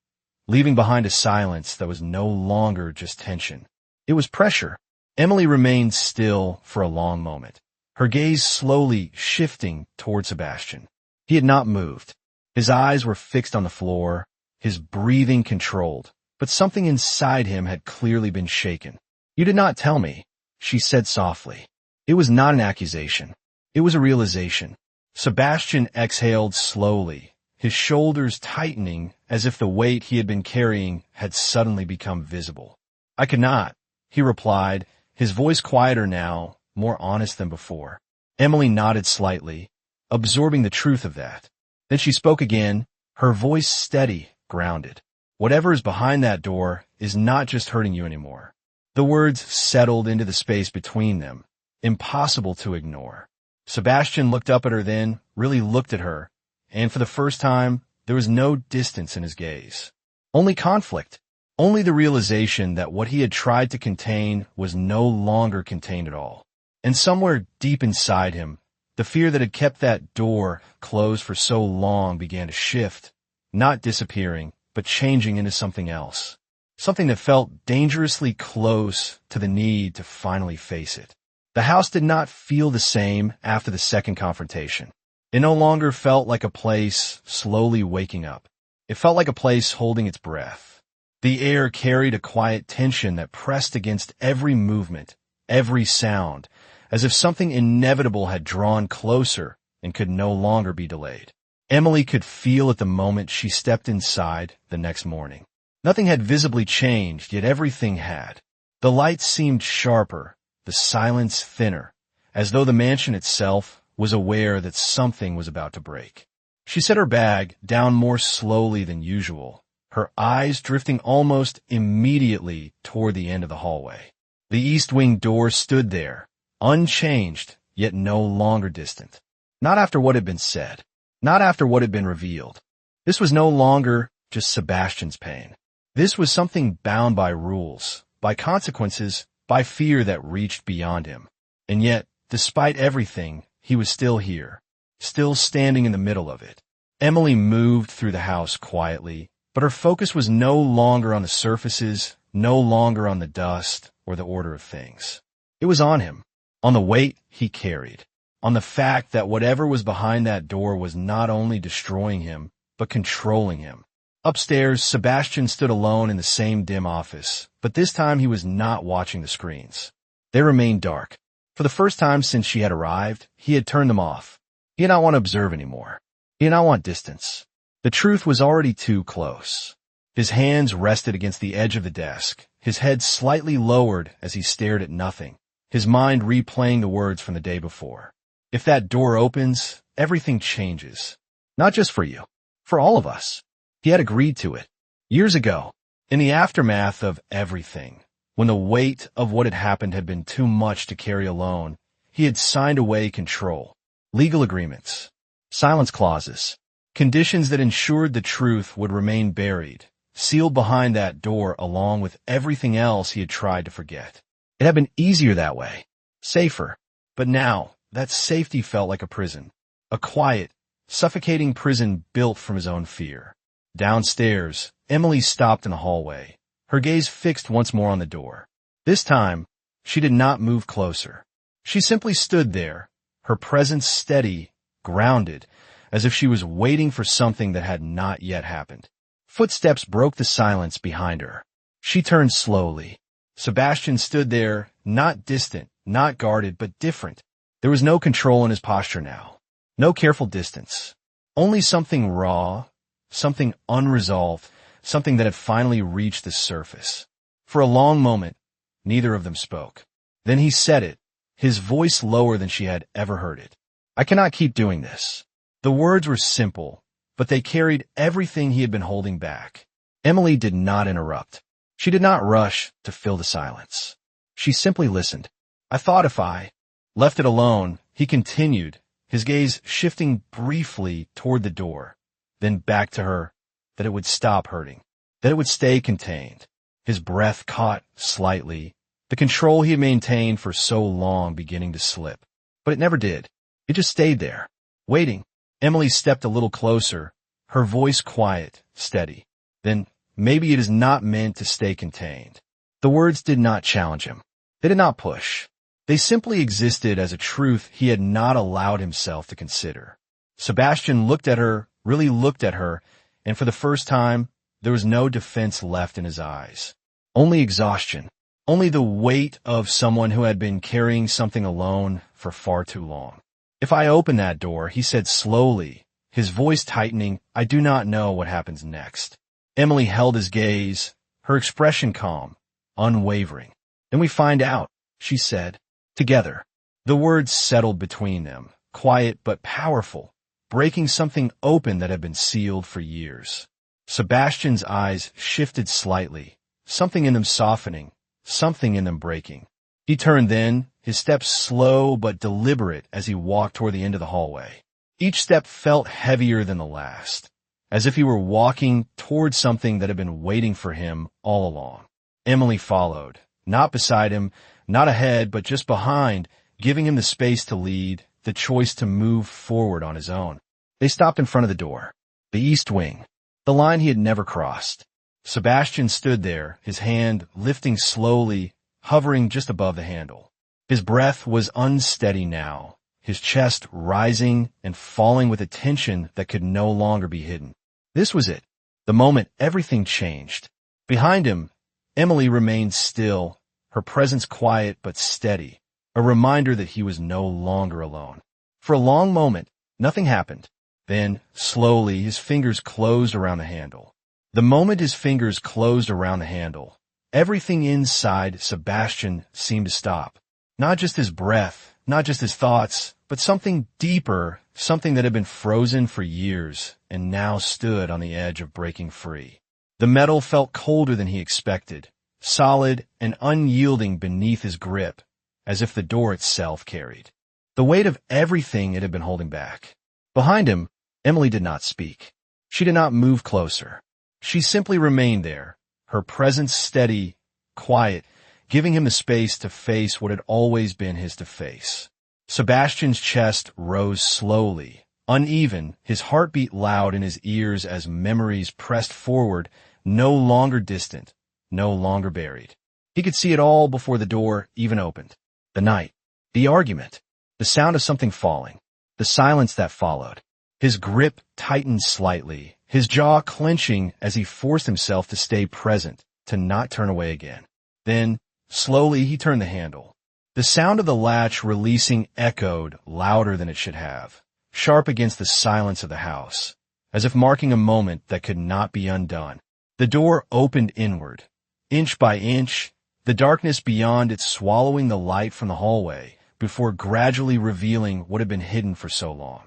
leaving behind a silence that was no longer just tension. It was pressure. Emily remained still for a long moment, her gaze slowly shifting toward Sebastian. He had not moved. His eyes were fixed on the floor, his breathing controlled, but something inside him had clearly been shaken. "You did not tell me," she said softly. It was not an accusation. It was a realization. Sebastian exhaled slowly, his shoulders tightening as if the weight he had been carrying had suddenly become visible. "I could not," he replied, his voice quieter now, more honest than before. Emily nodded slightly, absorbing the truth of that. Then she spoke again, her voice steady, grounded. "Whatever is behind that door is not just hurting you anymore." The words settled into the space between them, impossible to ignore. Sebastian looked up at her then, really looked at her, and for the first time, there was no distance in his gaze. Only conflict. Only the realization that what he had tried to contain was no longer contained at all. And somewhere deep inside him, the fear that had kept that door closed for so long began to shift, not disappearing, but changing into something else. Something that felt dangerously close to the need to finally face it. The house did not feel the same after the second confrontation. It no longer felt like a place slowly waking up. It felt like a place holding its breath. The air carried a quiet tension that pressed against every movement, every sound, as if something inevitable had drawn closer and could no longer be delayed. Emily could feel it the moment she stepped inside the next morning. Nothing had visibly changed, yet everything had. The lights seemed sharper, the silence thinner, as though the mansion itself was aware that something was about to break. She set her bag down more slowly than usual, her eyes drifting almost immediately toward the end of the hallway. The east wing door stood there, unchanged, yet no longer distant. Not after what had been said, not after what had been revealed. This was no longer just Sebastian's pain. This was something bound by rules, by consequences, by fear that reached beyond him. And yet, despite everything, he was still here, still standing in the middle of it. Emily moved through the house quietly, But her focus was no longer on the surfaces, no longer on the dust or the order of things. It was on him, on the weight he carried, on the fact that whatever was behind that door was not only destroying him, but controlling him. Upstairs, Sebastian stood alone in the same dim office, but this time he was not watching the screens. They remained dark. For the first time since she had arrived, he had turned them off. He did not want to observe anymore. He did not want distance. The truth was already too close. His hands rested against the edge of the desk, his head slightly lowered as he stared at nothing, his mind replaying the words from the day before. If that door opens, everything changes. Not just for you, for all of us. He had agreed to it. Years ago, in the aftermath of everything, when the weight of what had happened had been too much to carry alone, he had signed away control, legal agreements, silence clauses, conditions that ensured the truth would remain buried, sealed behind that door along with everything else he had tried to forget. It had been easier that way, safer, but now that safety felt like a prison, a quiet, suffocating prison built from his own fear. Downstairs, Emily stopped in the hallway, her gaze fixed once more on the door. This time, she did not move closer. She simply stood there, her presence steady, grounded, as if she was waiting for something that had not yet happened. Footsteps broke the silence behind her. She turned slowly. Sebastian stood there, not distant, not guarded, but different. There was no control in his posture now. No careful distance. Only something raw, something unresolved, something that had finally reached the surface. For a long moment, neither of them spoke. Then he said it, his voice lower than she had ever heard it. "I cannot keep doing this." The words were simple, but they carried everything he had been holding back. Emily did not interrupt. She did not rush to fill the silence. She simply listened. "I thought if I left it alone," he continued, his gaze shifting briefly toward the door, then back to her, "that it would stop hurting, that it would stay contained." His breath caught slightly, the control he had maintained for so long beginning to slip. But it never did. It just stayed there, waiting. Emily stepped a little closer, her voice quiet, steady. "Then maybe it is not meant to stay contained." The words did not challenge him. They did not push. They simply existed as a truth he had not allowed himself to consider. Sebastian looked at her, really looked at her, and for the first time, there was no defense left in his eyes. Only exhaustion. Only the weight of someone who had been carrying something alone for far too long. "If I open that door," he said slowly, his voice tightening, "I do not know what happens next." Emily held his gaze, her expression calm, unwavering. "Then we find out," she said. "Together." The words settled between them, quiet but powerful, breaking something open that had been sealed for years. Sebastian's eyes shifted slightly, something in them softening, something in them breaking. He turned then, his steps slow but deliberate as he walked toward the end of the hallway. Each step felt heavier than the last, as if he were walking toward something that had been waiting for him all along. Emily followed, not beside him, not ahead, but just behind, giving him the space to lead, the choice to move forward on his own. They stopped in front of the door, the east wing, the line he had never crossed. Sebastian stood there, his hand lifting slowly, hovering just above the handle. His breath was unsteady now, his chest rising and falling with a tension that could no longer be hidden. This was it, the moment everything changed. Behind him, Emily remained still, her presence quiet but steady, a reminder that he was no longer alone. For a long moment, nothing happened. Then, slowly, his fingers closed around the handle. The moment his fingers closed around the handle, everything inside Sebastian seemed to stop. Not just his breath, not just his thoughts, but something deeper, something that had been frozen for years and now stood on the edge of breaking free. The metal felt colder than he expected, solid and unyielding beneath his grip, as if the door itself carried the weight of everything it had been holding back. Behind him, Emily did not speak. She did not move closer. She simply remained there, her presence steady, quiet, giving him the space to face what had always been his to face. Sebastian's chest rose slowly, Uneven, his heart beat loud in his ears as memories pressed forward, no longer distant, no longer buried. He could see it all before the door even opened. The night, the argument, the sound of something falling, the silence that followed. His grip tightened slightly, his jaw clenching as he forced himself to stay present, to not turn away again. Then, slowly, he turned the handle. The sound of the latch releasing echoed louder than it should have, sharp against the silence of the house, as if marking a moment that could not be undone. The door opened inward. Inch by inch, the darkness beyond it swallowing the light from the hallway, before gradually revealing what had been hidden for so long.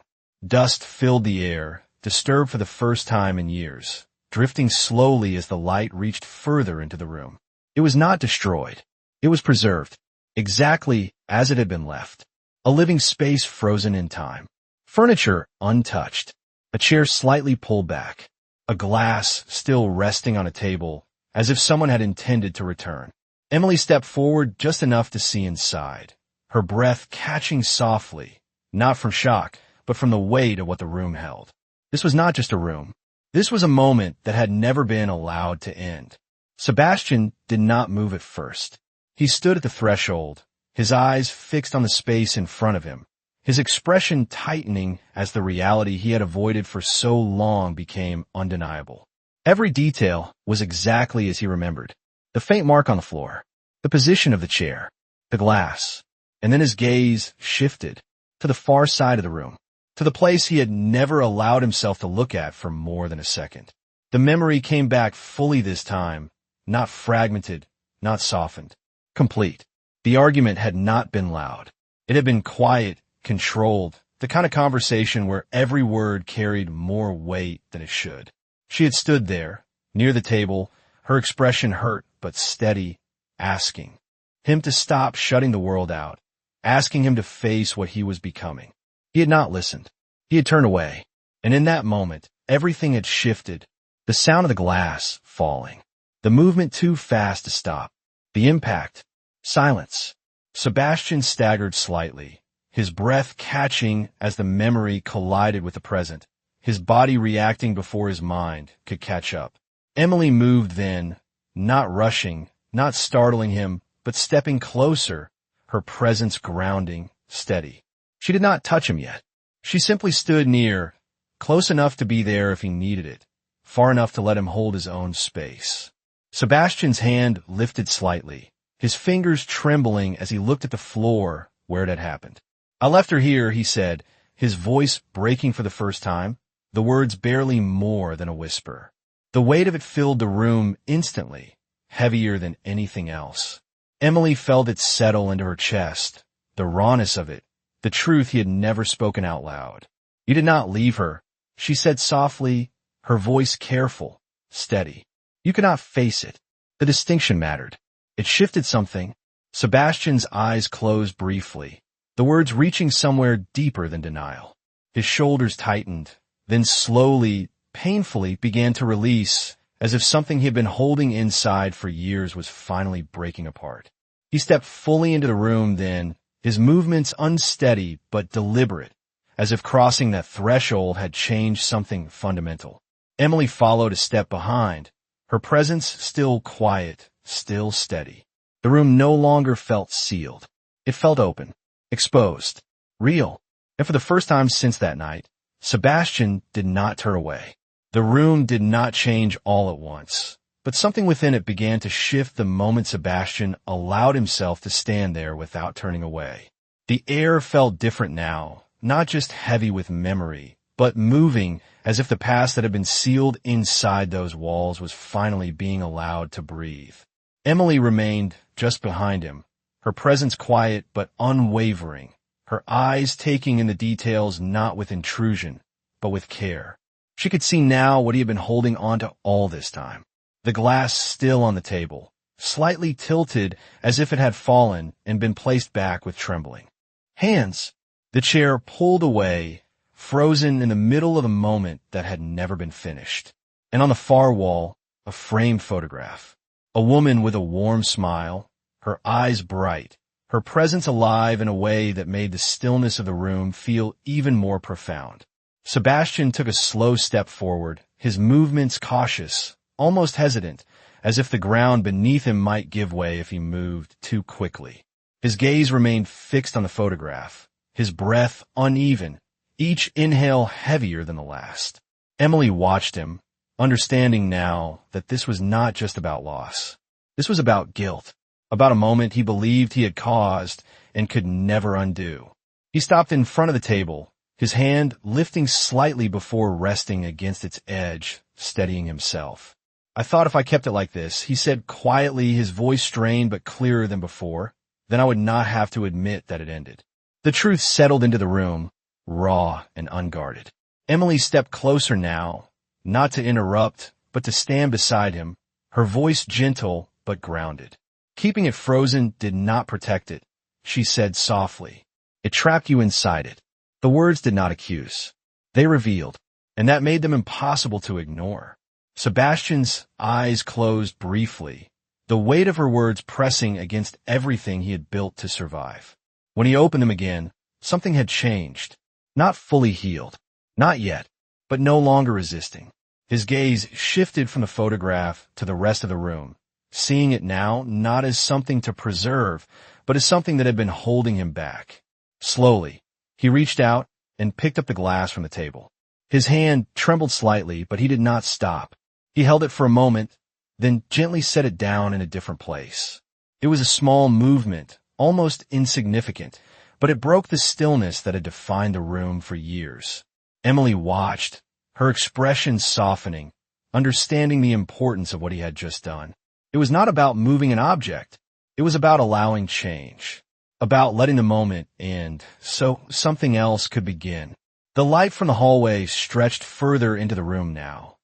Dust filled the air, disturbed for the first time in years, drifting slowly as the light reached further into the room. It was not destroyed. It was preserved, exactly as it had been left. A living space frozen in time. Furniture untouched. A chair slightly pulled back. A glass still resting on a table, as if someone had intended to return. Emily stepped forward just enough to see inside, her breath catching softly, not from shock, but from the weight of what the room held. This was not just a room. This was a moment that had never been allowed to end. Sebastian did not move at first. He stood at the threshold, his eyes fixed on the space in front of him, his expression tightening as the reality he had avoided for so long became undeniable. Every detail was exactly as he remembered. The faint mark on the floor, the position of the chair, the glass, and then his gaze shifted to the far side of the room, to the place he had never allowed himself to look at for more than a second. The memory came back fully this time, not fragmented, not softened, complete. The argument had not been loud. It had been quiet, controlled, the kind of conversation where every word carried more weight than it should. She had stood there, near the table, her expression hurt but steady, asking him to stop shutting the world out, asking him to face what he was becoming. He had not listened. He had turned away. And in that moment, everything had shifted. The sound of the glass falling. The movement too fast to stop. The impact. Silence. Sebastian staggered slightly, his breath catching as the memory collided with the present, his body reacting before his mind could catch up. Emily moved then, not rushing, not startling him, but stepping closer, her presence grounding, steady. She did not touch him yet. She simply stood near, close enough to be there if he needed it, far enough to let him hold his own space. Sebastian's hand lifted slightly, his fingers trembling as he looked at the floor where it had happened. "I left her here," he said, his voice breaking for the first time, the words barely more than a whisper. The weight of it filled the room instantly, heavier than anything else. Emily felt it settle into her chest, the rawness of it, the truth he had never spoken out loud. "You did not leave her," she said softly, her voice careful, steady. "You could not face it." The distinction mattered. It shifted something. Sebastian's eyes closed briefly, the words reaching somewhere deeper than denial. His shoulders tightened, then slowly, painfully began to release, as if something he had been holding inside for years was finally breaking apart. He stepped fully into the room then, his movements unsteady but deliberate, as if crossing that threshold had changed something fundamental. Emily followed a step behind, her presence still quiet, still steady. The room no longer felt sealed. It felt open, exposed, real. And for the first time since that night, Sebastian did not turn away. The room did not change all at once, but something within it began to shift the moment Sebastian allowed himself to stand there without turning away. The air felt different now, not just heavy with memory, but moving as if the past that had been sealed inside those walls was finally being allowed to breathe. Emily remained just behind him, her presence quiet but unwavering, her eyes taking in the details not with intrusion, but with care. She could see now what he had been holding onto all this time. The glass still on the table, slightly tilted as if it had fallen and been placed back with trembling. Hands! The chair pulled away, frozen in the middle of the moment that had never been finished. And on the far wall, a framed photograph. A woman with a warm smile, her eyes bright, her presence alive in a way that made the stillness of the room feel even more profound. Sebastian took a slow step forward, his movements cautious, almost hesitant, as if the ground beneath him might give way if he moved too quickly. His gaze remained fixed on the photograph, his breath uneven, each inhale heavier than the last. Emily watched him, understanding now that this was not just about loss. This was about guilt, about a moment he believed he had caused and could never undo. He stopped in front of the table, his hand lifting slightly before resting against its edge, steadying himself. "I thought if I kept it like this," he said quietly, his voice strained but clearer than before, "then I would not have to admit that it ended." The truth settled into the room, raw and unguarded. Emily stepped closer now, not to interrupt, but to stand beside him, her voice gentle but grounded. "Keeping it frozen did not protect it," she said softly. "It trapped you inside it." The words did not accuse. They revealed, and that made them impossible to ignore. Sebastian's eyes closed briefly, the weight of her words pressing against everything he had built to survive. When he opened them again, something had changed. Not fully healed. Not yet, but no longer resisting. His gaze shifted from the photograph to the rest of the room, seeing it now not as something to preserve, but as something that had been holding him back. Slowly, he reached out and picked up the glass from the table. His hand trembled slightly, but he did not stop. He held it for a moment, then gently set it down in a different place. It was a small movement, almost insignificant, but it broke the stillness that had defined the room for years. Emily watched, her expression softening, understanding the importance of what he had just done. It was not about moving an object. It was about allowing change, about letting the moment end so something else could begin. The light from the hallway stretched further into the room now,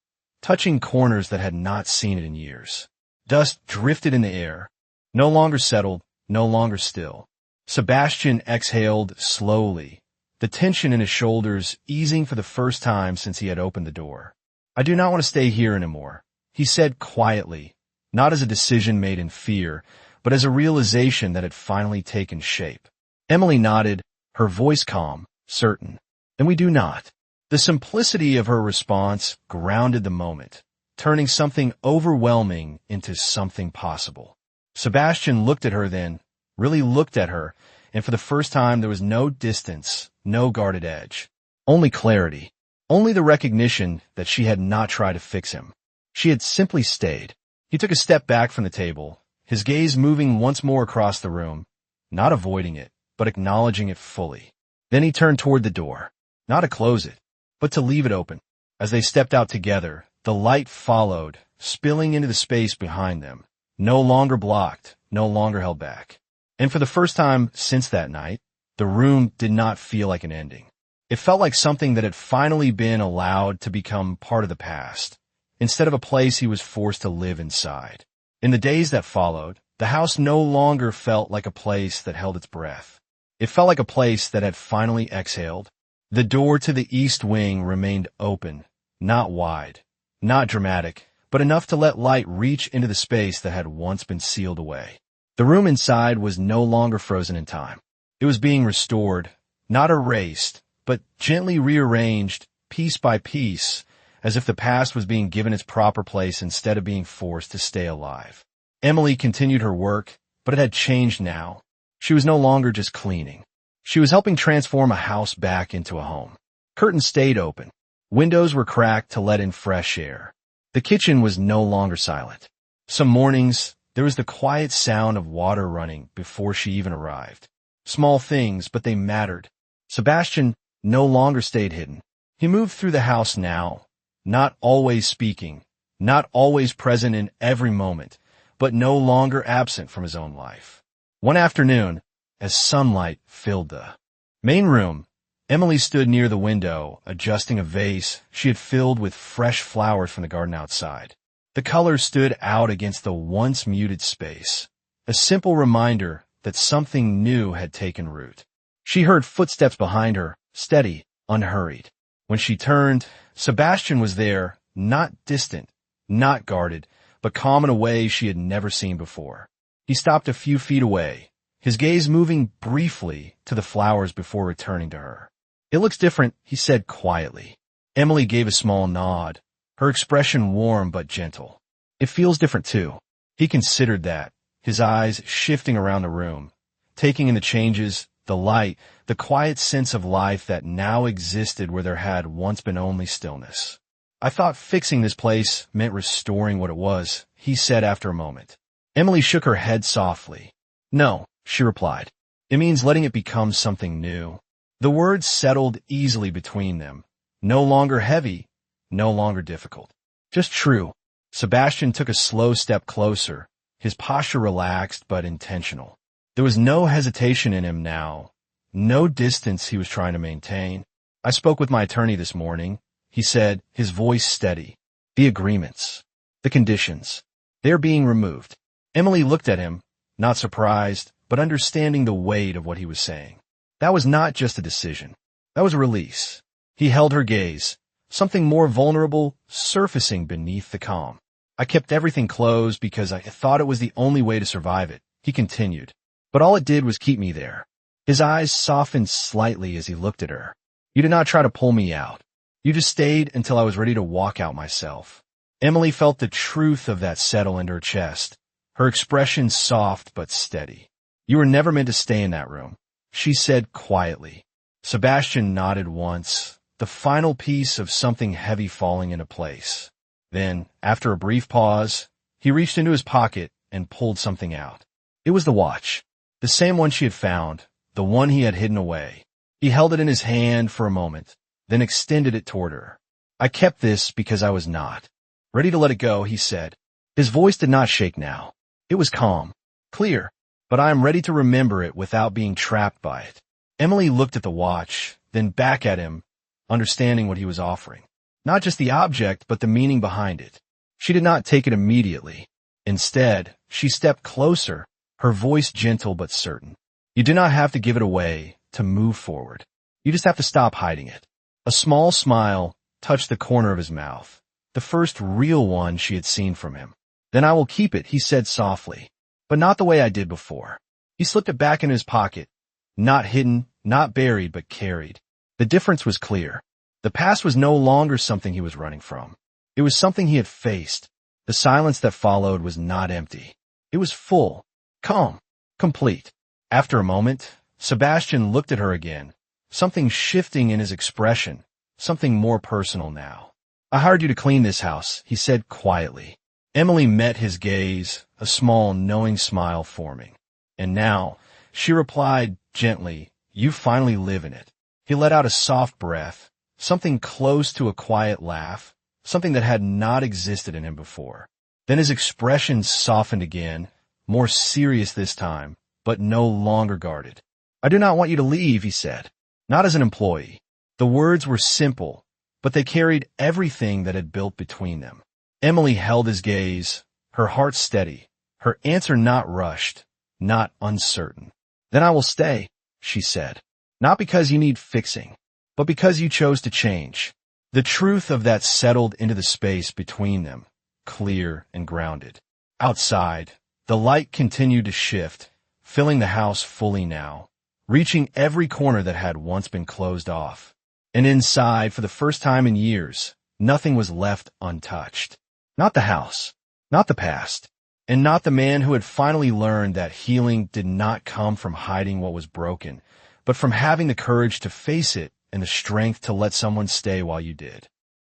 touching corners that had not seen it in years. Dust drifted in the air, no longer settled, no longer still. Sebastian exhaled slowly, the tension in his shoulders easing for the first time since he had opened the door. "I do not want to stay here anymore," he said quietly, not as a decision made in fear, but as a realization that had finally taken shape. Emily nodded, her voice calm, certain. "And we do not." The simplicity of her response grounded the moment, turning something overwhelming into something possible. Sebastian looked at her then, really looked at her, and for the first time there was no distance, no guarded edge. Only clarity. Only the recognition that she had not tried to fix him. She had simply stayed. He took a step back from the table, his gaze moving once more across the room, not avoiding it, but acknowledging it fully. Then he turned toward the door, not to close it, but to leave it open. As they stepped out together, the light followed, spilling into the space behind them, no longer blocked, no longer held back. And for the first time since that night, the room did not feel like an ending. It felt like something that had finally been allowed to become part of the past, instead of a place he was forced to live inside. In the days that followed, the house no longer felt like a place that held its breath. It felt like a place that had finally exhaled. The door to the east wing remained open, not wide, not dramatic, but enough to let light reach into the space that had once been sealed away. The room inside was no longer frozen in time. It was being restored, not erased, but gently rearranged, piece by piece, as if the past was being given its proper place instead of being forced to stay alive. Emily continued her work, but it had changed now. She was no longer just cleaning. She was helping transform a house back into a home. Curtains stayed open. Windows were cracked to let in fresh air. The kitchen was no longer silent. Some mornings, there was the quiet sound of water running before she even arrived. Small things, but they mattered. Sebastian no longer stayed hidden. He moved through the house now, not always speaking, not always present in every moment, but no longer absent from his own life. One afternoon, as sunlight filled the main room, Emily stood near the window, adjusting a vase she had filled with fresh flowers from the garden outside. The colors stood out against the once muted space, a simple reminder that something new had taken root. She heard footsteps behind her, steady, unhurried. When she turned, Sebastian was there, not distant, not guarded, but calm in a way she had never seen before. He stopped a few feet away, his gaze moving briefly to the flowers before returning to her. It looks different, he said quietly. Emily gave a small nod, her expression warm but gentle. It feels different too. He considered that, his eyes shifting around the room, taking in the changes, the light, the quiet sense of life that now existed where there had once been only stillness. I thought fixing this place meant restoring what it was, he said after a moment. Emily shook her head softly. No, she replied. It means letting it become something new. The words settled easily between them. No longer heavy, no longer difficult. Just true. Sebastian took a slow step closer, his posture relaxed but intentional. There was no hesitation in him now, no distance he was trying to maintain. I spoke with my attorney this morning, he said, his voice steady. The agreements, the conditions, they're being removed. Emily looked at him, not surprised, but understanding the weight of what he was saying. That was not just a decision. That was a release. He held her gaze, something more vulnerable surfacing beneath the calm. I kept everything closed because I thought it was the only way to survive it, he continued. But all it did was keep me there. His eyes softened slightly as he looked at her. You did not try to pull me out. You just stayed until I was ready to walk out myself. Emily felt the truth of that settle into her chest, her expression soft but steady. You were never meant to stay in that room, she said quietly. Sebastian nodded once, the final piece of something heavy falling into place. Then, after a brief pause, he reached into his pocket and pulled something out. It was the watch, the same one she had found, the one he had hidden away. He held it in his hand for a moment, then extended it toward her. I kept this because I was not ready to let it go, he said. His voice did not shake now. It was calm, clear, but I am ready to remember it without being trapped by it. Emily looked at the watch, then back at him, understanding what he was offering. Not just the object, but the meaning behind it. She did not take it immediately. Instead, she stepped closer, her voice gentle but certain. You do not have to give it away to move forward. You just have to stop hiding it. A small smile touched the corner of his mouth, the first real one she had seen from him. Then I will keep it, he said softly, but not the way I did before. He slipped it back in his pocket, not hidden, not buried, but carried. The difference was clear. The past was no longer something he was running from. It was something he had faced. The silence that followed was not empty. It was full, calm, complete. After a moment, Sebastian looked at her again, something shifting in his expression, something more personal now. I hired you to clean this house, he said quietly. Emily met his gaze, a small, knowing smile forming. And now, she replied gently, you finally live in it. He let out a soft breath, something close to a quiet laugh, something that had not existed in him before. Then his expression softened again, more serious this time, but no longer guarded. I do not want you to leave, he said. Not as an employee. The words were simple, but they carried everything that had built between them. Emily held his gaze, her heart steady, her answer not rushed, not uncertain. Then I will stay, she said. Not because you need fixing, but because you chose to change. The truth of that settled into the space between them, clear and grounded. Outside, the light continued to shift, filling the house fully now, reaching every corner that had once been closed off. And inside, for the first time in years, nothing was left untouched. Not the house, not the past, and not the man who had finally learned that healing did not come from hiding what was broken, but from having the courage to face it and the strength to let someone stay while you did.